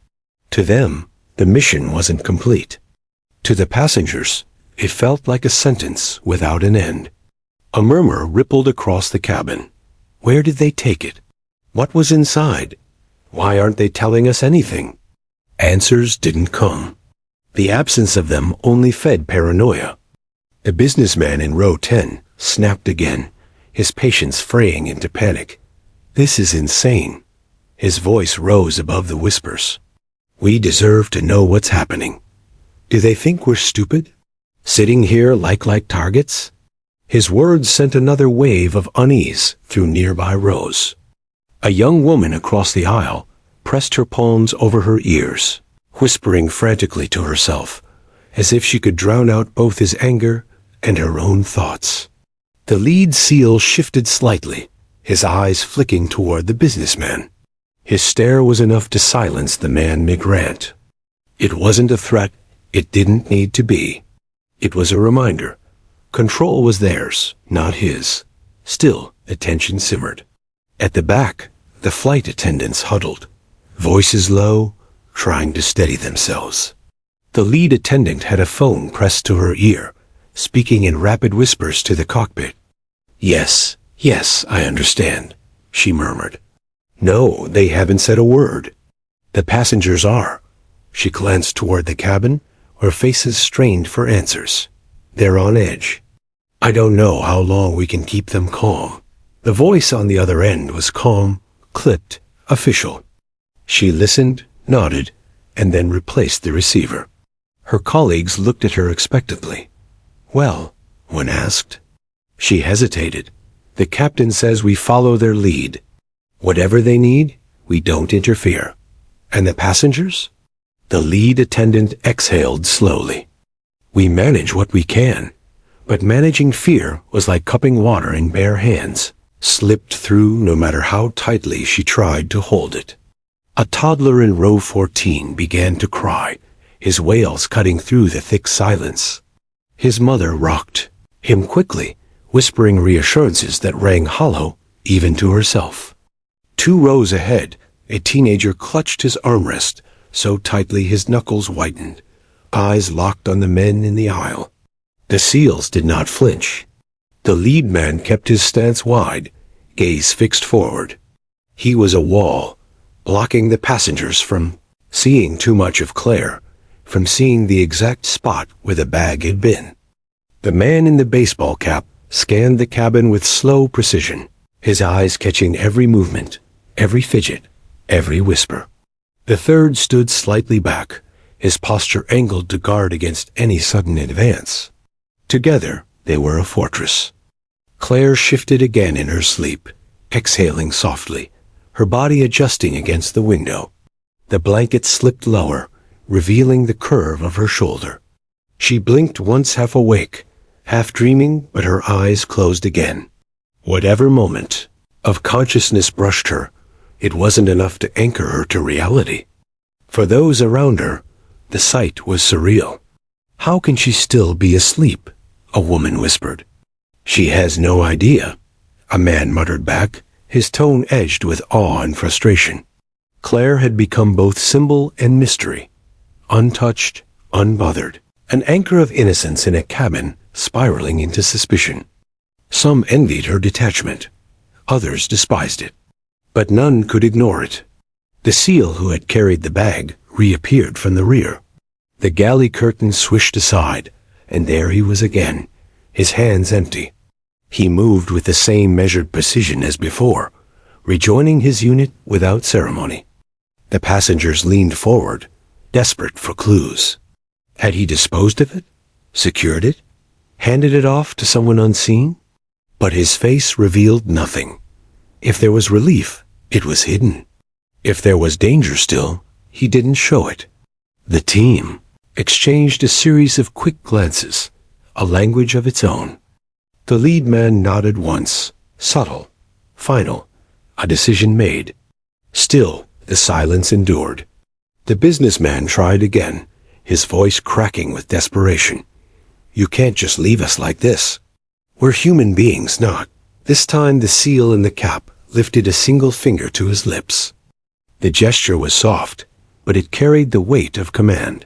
To them, the mission wasn't complete. To the passengers, it felt like a sentence without an end. A murmur rippled across the cabin. Where did they take it? What was inside? Why aren't they telling us anything? Answers didn't come. The absence of them only fed paranoia. The businessman in row 10 snapped again, his patience fraying into panic. This is insane. His voice rose above the whispers. We deserve to know what's happening. Do they think we're stupid? Sitting here like targets? His words sent another wave of unease through nearby rows. A young woman across the aisle pressed her palms over her ears, whispering frantically to herself, as if she could drown out both his anger and her own thoughts. The lead SEAL shifted slightly, his eyes flicking toward the businessman. His stare was enough to silence the man mid-rant. It wasn't a threat, it didn't need to be. It was a reminder. Control was theirs, not his. Still, the tension simmered. At the back, the flight attendants huddled, voices low, trying to steady themselves. The lead attendant had a phone pressed to her ear, speaking in rapid whispers to the cockpit. Yes, "Yes, I understand," she murmured. "No, they haven't said a word. The passengers are." She glanced toward the cabin, where faces strained for answers. "They're on edge. I don't know how long we can keep them calm." The voice on the other end was calm, clipped, official. She listened, nodded, and then replaced the receiver. Her colleagues looked at her expectantly. "Well," one asked. She hesitated. "The captain says we follow their lead. Whatever they need, we don't interfere." "And the passengers?" The lead attendant exhaled slowly. "We manage what we can." But managing fear was like cupping water in bare hands, slipped through no matter how tightly she tried to hold it. A toddler in row 14 began to cry, his wails cutting through the thick silence. His mother rocked him quickly, whispering reassurances that rang hollow even to herself. 2 rows ahead, a teenager clutched his armrest so tightly his knuckles whitened, eyes locked on the men in the aisle. The SEALs did not flinch. The lead man kept his stance wide, gaze fixed forward. He was a wall, blocking the passengers from seeing too much of Claire, from seeing the exact spot where the bag had been. The man in the baseball cap scanned the cabin with slow precision, his eyes catching every movement, every fidget, every whisper. The third stood slightly back, his posture angled to guard against any sudden advance. Together, they were a fortress. Claire shifted again in her sleep, exhaling softly, her body adjusting against the window. The blanket slipped lower, revealing the curve of her shoulder. She blinked once, half awake, half dreaming, but her eyes closed again. Whatever moment of consciousness brushed her, it wasn't enough to anchor her to reality. For those around her, the sight was surreal. "How can she still be asleep?" a woman whispered. "She has no idea," a man muttered back, his tone edged with awe and frustration. Claire had become both symbol and mystery, untouched, unbothered, an anchor of innocence in a cabin spiraling into suspicion. Some envied her detachment, others despised it, but none could ignore it. The SEAL who had carried the bag reappeared from the rear. The galley curtain swished aside, and there he was again, his hands empty. He moved with the same measured precision as before, rejoining his unit without ceremony. The passengers leaned forward, desperate for clues. Had he disposed of it? Secured it? Handed it off to someone unseen? But his face revealed nothing. If there was relief, it was hidden. If there was danger still, he didn't show it. The team exchanged a series of quick glances, a language of its own. The lead man nodded once, subtle, final, a decision made. Still, the silence endured. The businessman tried again, his voice cracking with desperation. "You can't just leave us like this. We're human beings, not." This time the SEAL in the cap lifted a single finger to his lips. The gesture was soft, but it carried the weight of command.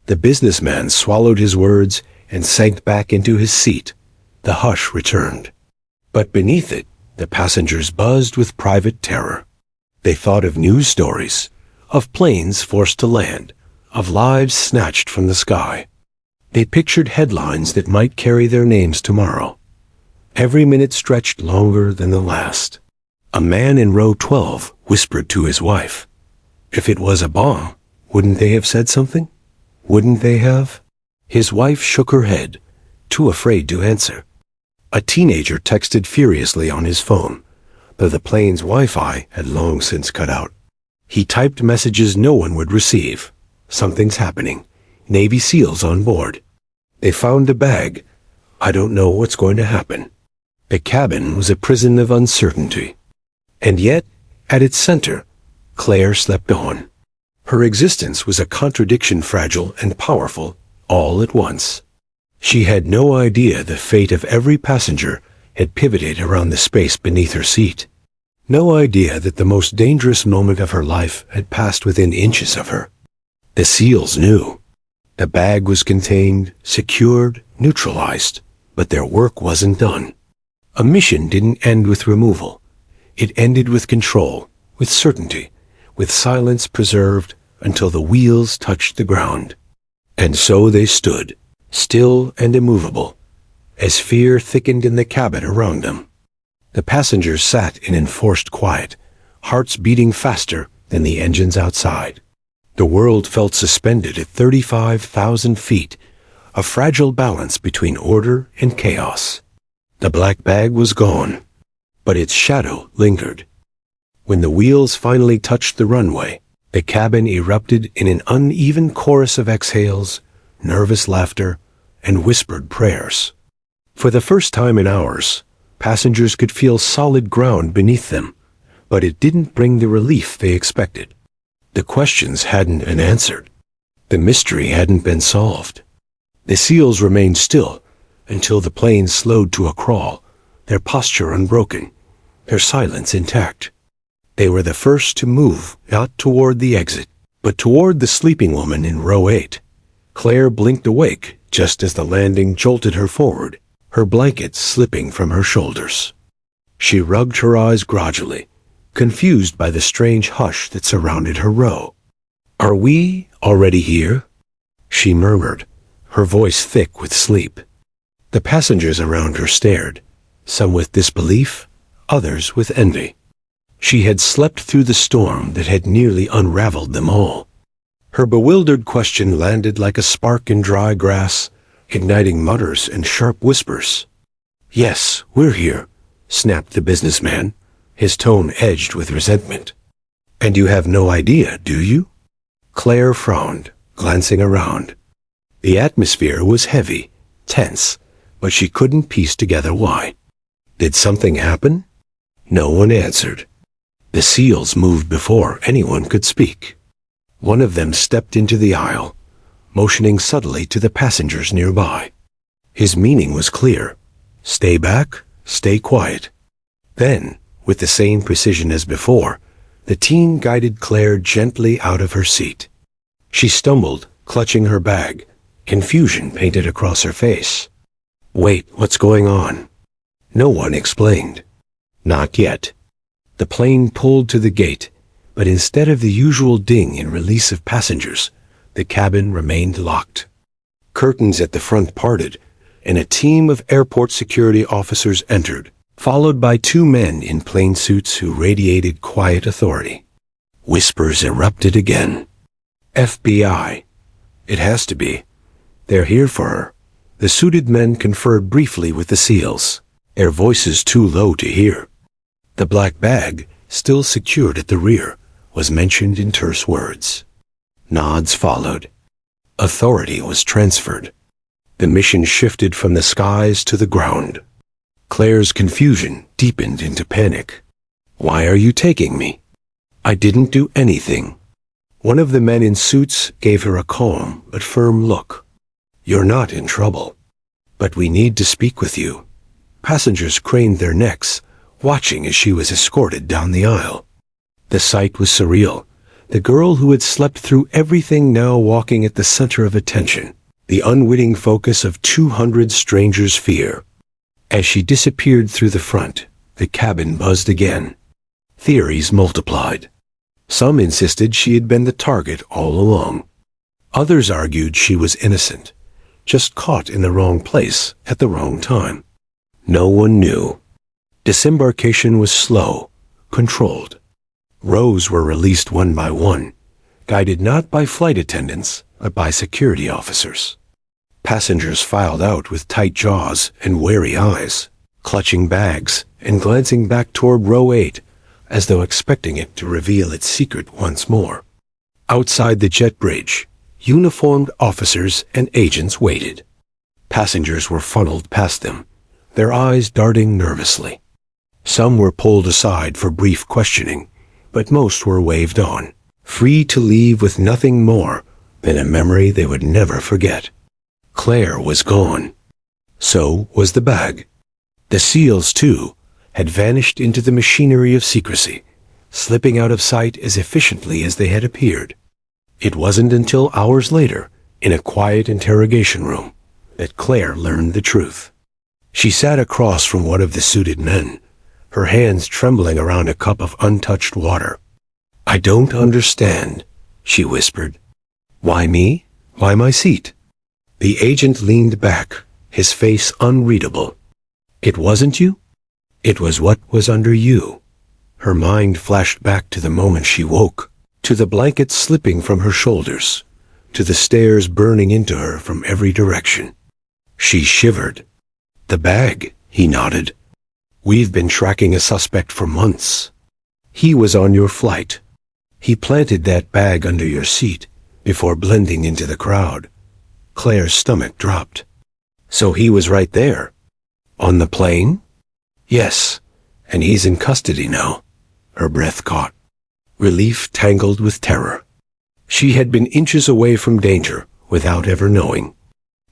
The businessman swallowed his words and sank back into his seat. The hush returned. But beneath it, the passengers buzzed with private terror. They thought of news stories, of planes forced to land, of lives snatched from the sky. They pictured headlines that might carry their names tomorrow. Every minute stretched longer than the last. A man in row 12 whispered to his wife, "If it was a bomb, wouldn't they have said something? Wouldn't they have?" His wife shook her head, too afraid to answer. A teenager texted furiously on his phone, though the plane's Wi-Fi had long since cut out. He typed messages no one would receive. "Something's happening. Navy SEALs on board. They found the bag. I don't know what's going to happen." The cabin was a prison of uncertainty. And yet, at its center, Claire slept on. Her existence was a contradiction, fragile and powerful, all at once. She had no idea the fate of every passenger had pivoted around the space beneath her seat. No idea that the most dangerous moment of her life had passed within inches of her. The SEALs knew. The bag was contained, secured, neutralized, but their work wasn't done. A mission didn't end with removal. It ended with control, with certainty, with silence preserved until the wheels touched the ground. And so they stood, still and immovable, as fear thickened in the cabin around them. The passengers sat in enforced quiet, hearts beating faster than the engines outside. The world felt suspended at 35,000 feet, a fragile balance between order and chaos. The black bag was gone, but its shadow lingered. When the wheels finally touched the runway, the cabin erupted in an uneven chorus of exhales, nervous laughter, and whispered prayers. For the first time in hours, passengers could feel solid ground beneath them, but it didn't bring the relief they expected. The questions hadn't been answered. The mystery hadn't been solved. The SEALs remained still until the plane slowed to a crawl, their posture unbroken, their silence intact. They were the first to move, not toward the exit, but toward the sleeping woman in row 8. Claire blinked awake just as the landing jolted her forward, her blanket slipping from her shoulders. She rubbed her eyes gradually, confused by the strange hush that surrounded her row. "Are we already here?" she murmured, her voice thick with sleep. The passengers around her stared, some with disbelief, others with envy. She had slept through the storm that had nearly unraveled them all. Her bewildered question landed like a spark in dry grass, igniting mutters and sharp whispers. "Yes, we're here," snapped the businessman, his tone edged with resentment. "And you have no idea, do you?" Claire frowned, glancing around. The atmosphere was heavy, tense, but she couldn't piece together why. Did something happen? No one answered. The SEALs moved before anyone could speak. One of them stepped into the aisle, motioning subtly to the passengers nearby. His meaning was clear. Stay back, stay quiet. Then, with the same precision as before, the teen guided Claire gently out of her seat. She stumbled, clutching her bag, confusion painted across her face. "Wait, what's going on?" No one explained. Not yet. The plane pulled to the gate, but instead of the usual ding and release of passengers, the cabin remained locked. Curtains at the front parted, and a team of airport security officers entered, followed by 2 men in plain suits who radiated quiet authority. Whispers erupted again. "FBI. It has to be. They're here for her." The suited men conferred briefly with the SEALs, their voices too low to hear. The black bag, still secured at the rear, was mentioned in terse words. Nods followed. Authority was transferred. The mission shifted from the skies to the ground. Claire's confusion deepened into panic. "Why are you taking me?" "I didn't do anything." One of the men in suits gave her a calm but firm look. "You're not in trouble. But we need to speak with you." Passengers craned their necks, watching as she was escorted down the aisle. The sight was surreal. The girl who had slept through everything now walking at the center of attention, the unwitting focus of 200 strangers' fear. As she disappeared through the front, the cabin buzzed again. Theories multiplied. Some insisted she had been the target all along. Others argued she was innocent, just caught in the wrong place at the wrong time. No one knew. Disembarkation was slow, controlled. Rows were released one by one, guided not by flight attendants, but by security officers. Passengers filed out with tight jaws and wary eyes, clutching bags and glancing back toward row 8, as though expecting it to reveal its secret once more. Outside the jet bridge, uniformed officers and agents waited. Passengers were funneled past them, their eyes darting nervously. Some were pulled aside for brief questioning, but most were waved on, free to leave with nothing more than a memory they would never forget. Claire was gone. So was the bag. The SEALs, too, had vanished into the machinery of secrecy, slipping out of sight as efficiently as they had appeared. It wasn't until hours later, in a quiet interrogation room, that Claire learned the truth. She sat across from one of the suited men, her hands trembling around a cup of untouched water. "I don't understand," she whispered. "Why me? Why my seat?" The agent leaned back, his face unreadable. "It wasn't you? It was what was under you." Her mind flashed back to the moment she woke, to the blanket slipping from her shoulders, to the stares burning into her from every direction. She shivered. "The bag," he nodded. "We've been tracking a suspect for months. He was on your flight. He planted that bag under your seat before blending into the crowd." Claire's stomach dropped. "So he was right there? On the plane?" "Yes, and he's in custody now." Her breath caught. Relief tangled with terror. She had been inches away from danger without ever knowing.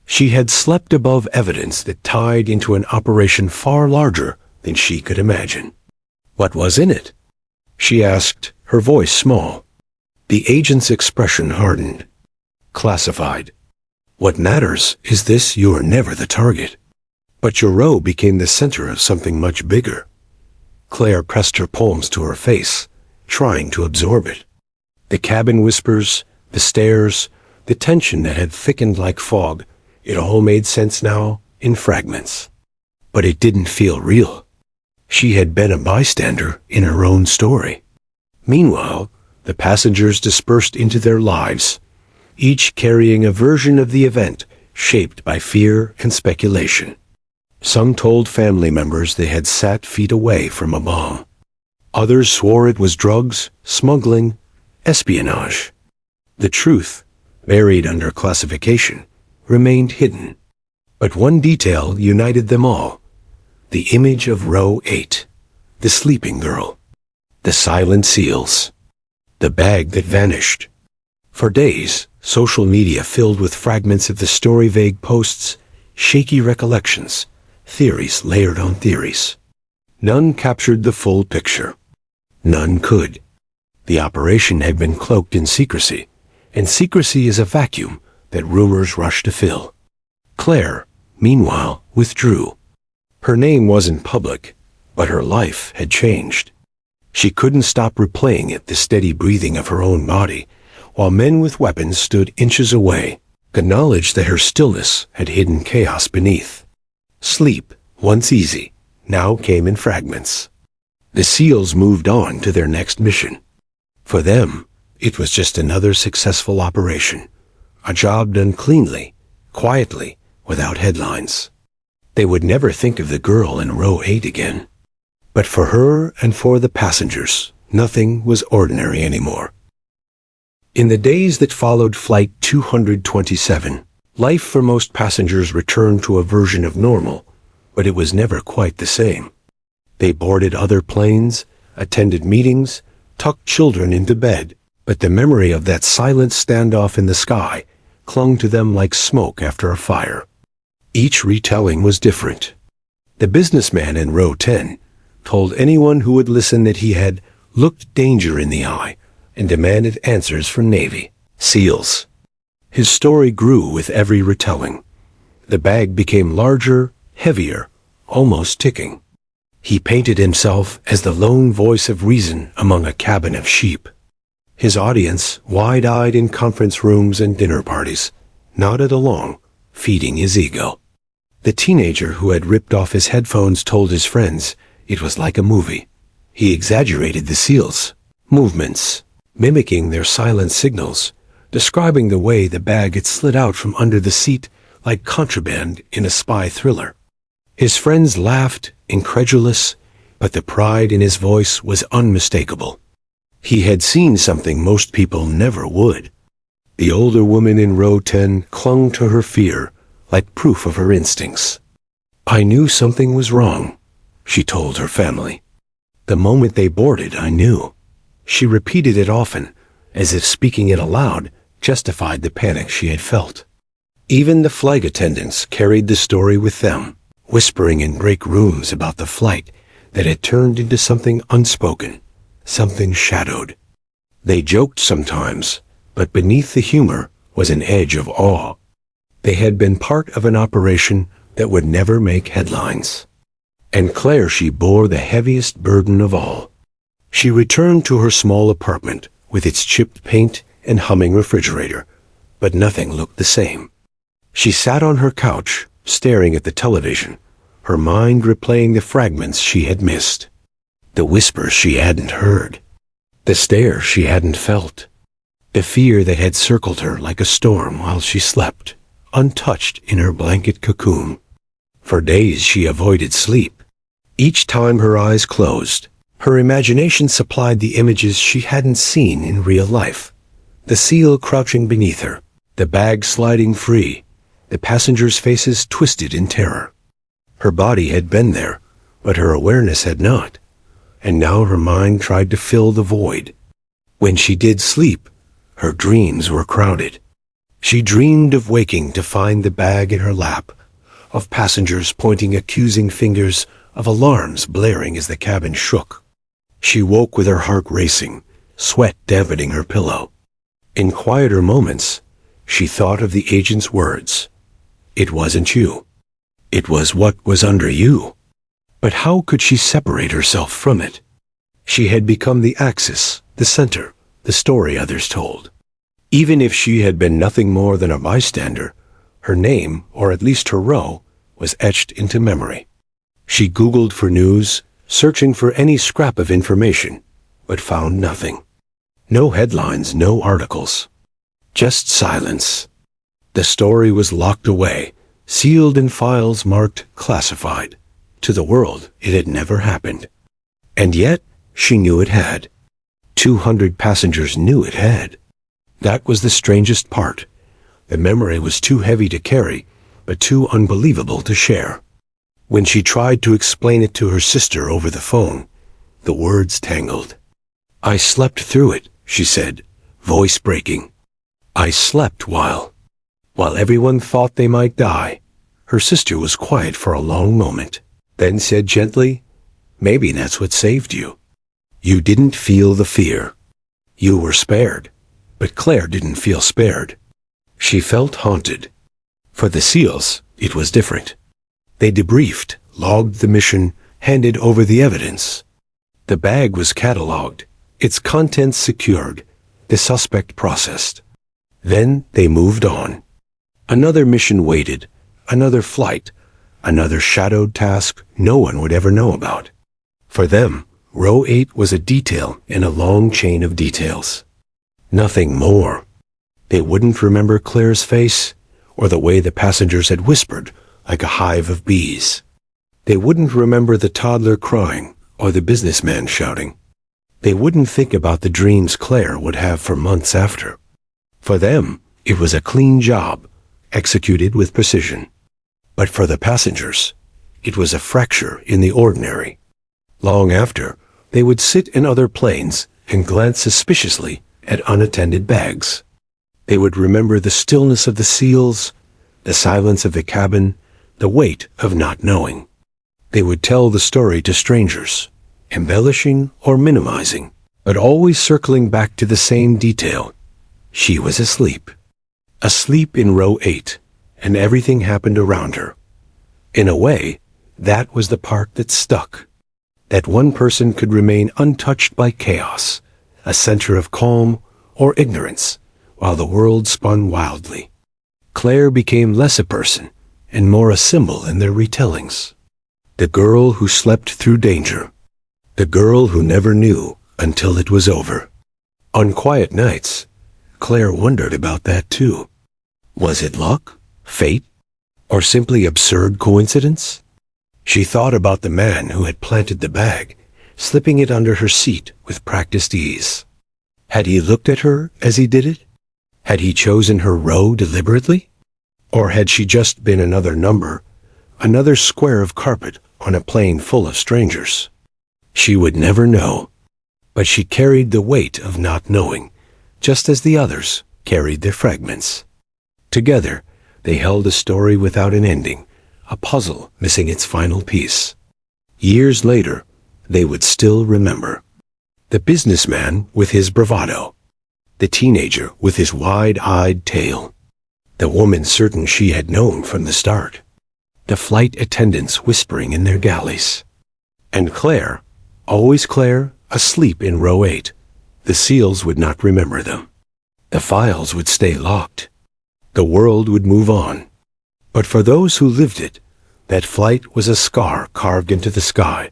She had slept above evidence that tied into an operation far larger than she could imagine. "What was in it?" she asked, her voice small. The agent's expression hardened. "Classified. What matters is this: you are never the target." But your row became the center of something much bigger. Claire pressed her palms to her face, trying to absorb it. The cabin whispers, the stares, the tension that had thickened like fog, it all made sense now in fragments. But it didn't feel real. She had been a bystander in her own story. Meanwhile, the passengers dispersed into their lives, each carrying a version of the event shaped by fear and speculation. Some told family members they had sat feet away from a bomb. Others swore it was drugs, smuggling, espionage. The truth, buried under classification, remained hidden. But one detail united them all: the image of Row 8, the sleeping girl, the silent seals, the bag that vanished. For days, social media filled with fragments of the story, vague posts, shaky recollections, theories layered on theories. None captured the full picture. None could. The operation had been cloaked in secrecy, and secrecy is a vacuum that rumors rush to fill. Claire, meanwhile, withdrew. Her name wasn't public, but her life had changed. She couldn't stop replaying it, the steady breathing of her own body, while men with weapons stood inches away, the knowledge that her stillness had hidden chaos beneath. Sleep, once easy, now came in fragments. The SEALs moved on to their next mission. For them, it was just another successful operation, a job done cleanly, quietly, without headlines. They would never think of the girl in Row 8 again. But for her and for the passengers, nothing was ordinary anymore. In the days that followed Flight 227, life for most passengers returned to a version of normal, but it was never quite the same. They boarded other planes, attended meetings, tucked children into bed, but the memory of that silent standoff in the sky clung to them like smoke after a fire. Each retelling was different. The businessman in Row 10 told anyone who would listen that he had looked danger in the eye and demanded answers from Navy SEALs. His story grew with every retelling. The bag became larger, heavier, almost ticking. He painted himself as the lone voice of reason among a cabin of sheep. His audience, wide-eyed in conference rooms and dinner parties, nodded along, feeding his ego. The teenager who had ripped off his headphones told his friends it was like a movie. He exaggerated the SEALs' movements, mimicking their silent signals, describing the way the bag had slid out from under the seat like contraband in a spy thriller. His friends laughed, incredulous, but the pride in his voice was unmistakable. He had seen something most people never would. The older woman in Row 10 clung to her fear like proof of her instincts. "I knew something was wrong," she told her family. "The moment they boarded, I knew." She repeated it often, as if speaking it aloud justified the panic she had felt. Even the flight attendants carried the story with them, whispering in break rooms about the flight that had turned into something unspoken, something shadowed. They joked sometimes, but beneath the humor was an edge of awe. They had been part of an operation that would never make headlines. And Claire, she bore the heaviest burden of all. She returned to her small apartment with its chipped paint and humming refrigerator, but nothing looked the same. She sat on her couch, staring at the television, her mind replaying the fragments she had missed, the whispers she hadn't heard, the stare she hadn't felt, the fear that had circled her like a storm while she slept, untouched in her blanket cocoon. For days she avoided sleep. Each time her eyes closed, her imagination supplied the images she hadn't seen in real life. The seal crouching beneath her, the bag sliding free, the passengers' faces twisted in terror. Her body had been there, but her awareness had not, and now her mind tried to fill the void. When she did sleep, her dreams were crowded. She dreamed of waking to find the bag in her lap, of passengers pointing accusing fingers, of alarms blaring as the cabin shook. She woke with her heart racing, sweat dampening her pillow. In quieter moments, she thought of the agent's words. It wasn't you. It was what was under you. But how could she separate herself from it? She had become the axis, the center, the story others told. Even if she had been nothing more than a bystander, her name, or at least her row, was etched into memory. She Googled for news, searching for any scrap of information, but found nothing. No headlines, no articles. Just silence. The story was locked away, sealed in files marked classified. To the world, it had never happened. And yet, she knew it had. 200 passengers knew it had. That was the strangest part. The memory was too heavy to carry, but too unbelievable to share. When she tried to explain it to her sister over the phone, the words tangled. I slept through it, she said, voice breaking. I slept while everyone thought they might die. Her sister was quiet for a long moment, then said gently, maybe that's what saved you. You didn't feel the fear. You were spared, but Claire didn't feel spared. She felt haunted. For the SEALs, it was different. They debriefed, logged the mission, handed over the evidence. The bag was catalogued, its contents secured, the suspect processed. Then they moved on. Another mission waited, another flight, another shadowed task no one would ever know about. For them, Row 8 was a detail in a long chain of details. Nothing more. They wouldn't remember Claire's face, or the way the passengers had whispered, like a hive of bees. They wouldn't remember the toddler crying, or the businessman shouting. They wouldn't think about the dreams Claire would have for months after. For them, it was a clean job, executed with precision. But for the passengers, it was a fracture in the ordinary. Long after, they would sit in other planes and glance suspiciously at unattended bags. They would remember the stillness of the SEALs, the silence of the cabin, the weight of not knowing. They would tell the story to strangers, embellishing or minimizing, but always circling back to the same detail. She was asleep. Asleep in Row 8, and everything happened around her. In a way, that was the part that stuck. That one person could remain untouched by chaos, a center of calm or ignorance, while the world spun wildly. Claire became less a person and more a symbol in their retellings. The girl who slept through danger. The girl who never knew until it was over. On quiet nights, Claire wondered about that too. Was it luck, fate, or simply absurd coincidence? She thought about the man who had planted the bag, slipping it under her seat with practiced ease. Had he looked at her as he did it? Had he chosen her row deliberately? Or had she just been another number, another square of carpet on a plane full of strangers? She would never know, but she carried the weight of not knowing, just as the others carried their fragments. Together, they held a story without an ending, a puzzle missing its final piece. Years later, they would still remember. The businessman with his bravado, the teenager with his wide-eyed tale, the woman certain she had known from the start. the flight attendants whispering in their galleys. And Claire, always Claire, asleep in row 8. The seals would not remember them. The files would stay locked. The world would move on. But for those who lived it, that flight was a scar carved into the sky,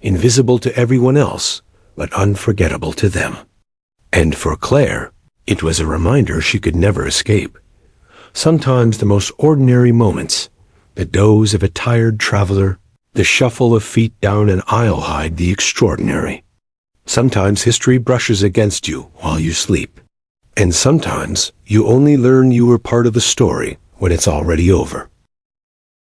invisible to everyone else, but unforgettable to them. And for Claire, it was a reminder she could never escape. Sometimes the most ordinary moments, the doze of a tired traveler, the shuffle of feet down an aisle hide the extraordinary. Sometimes history brushes against you while you sleep. And sometimes you only learn you were part of the story when it's already over.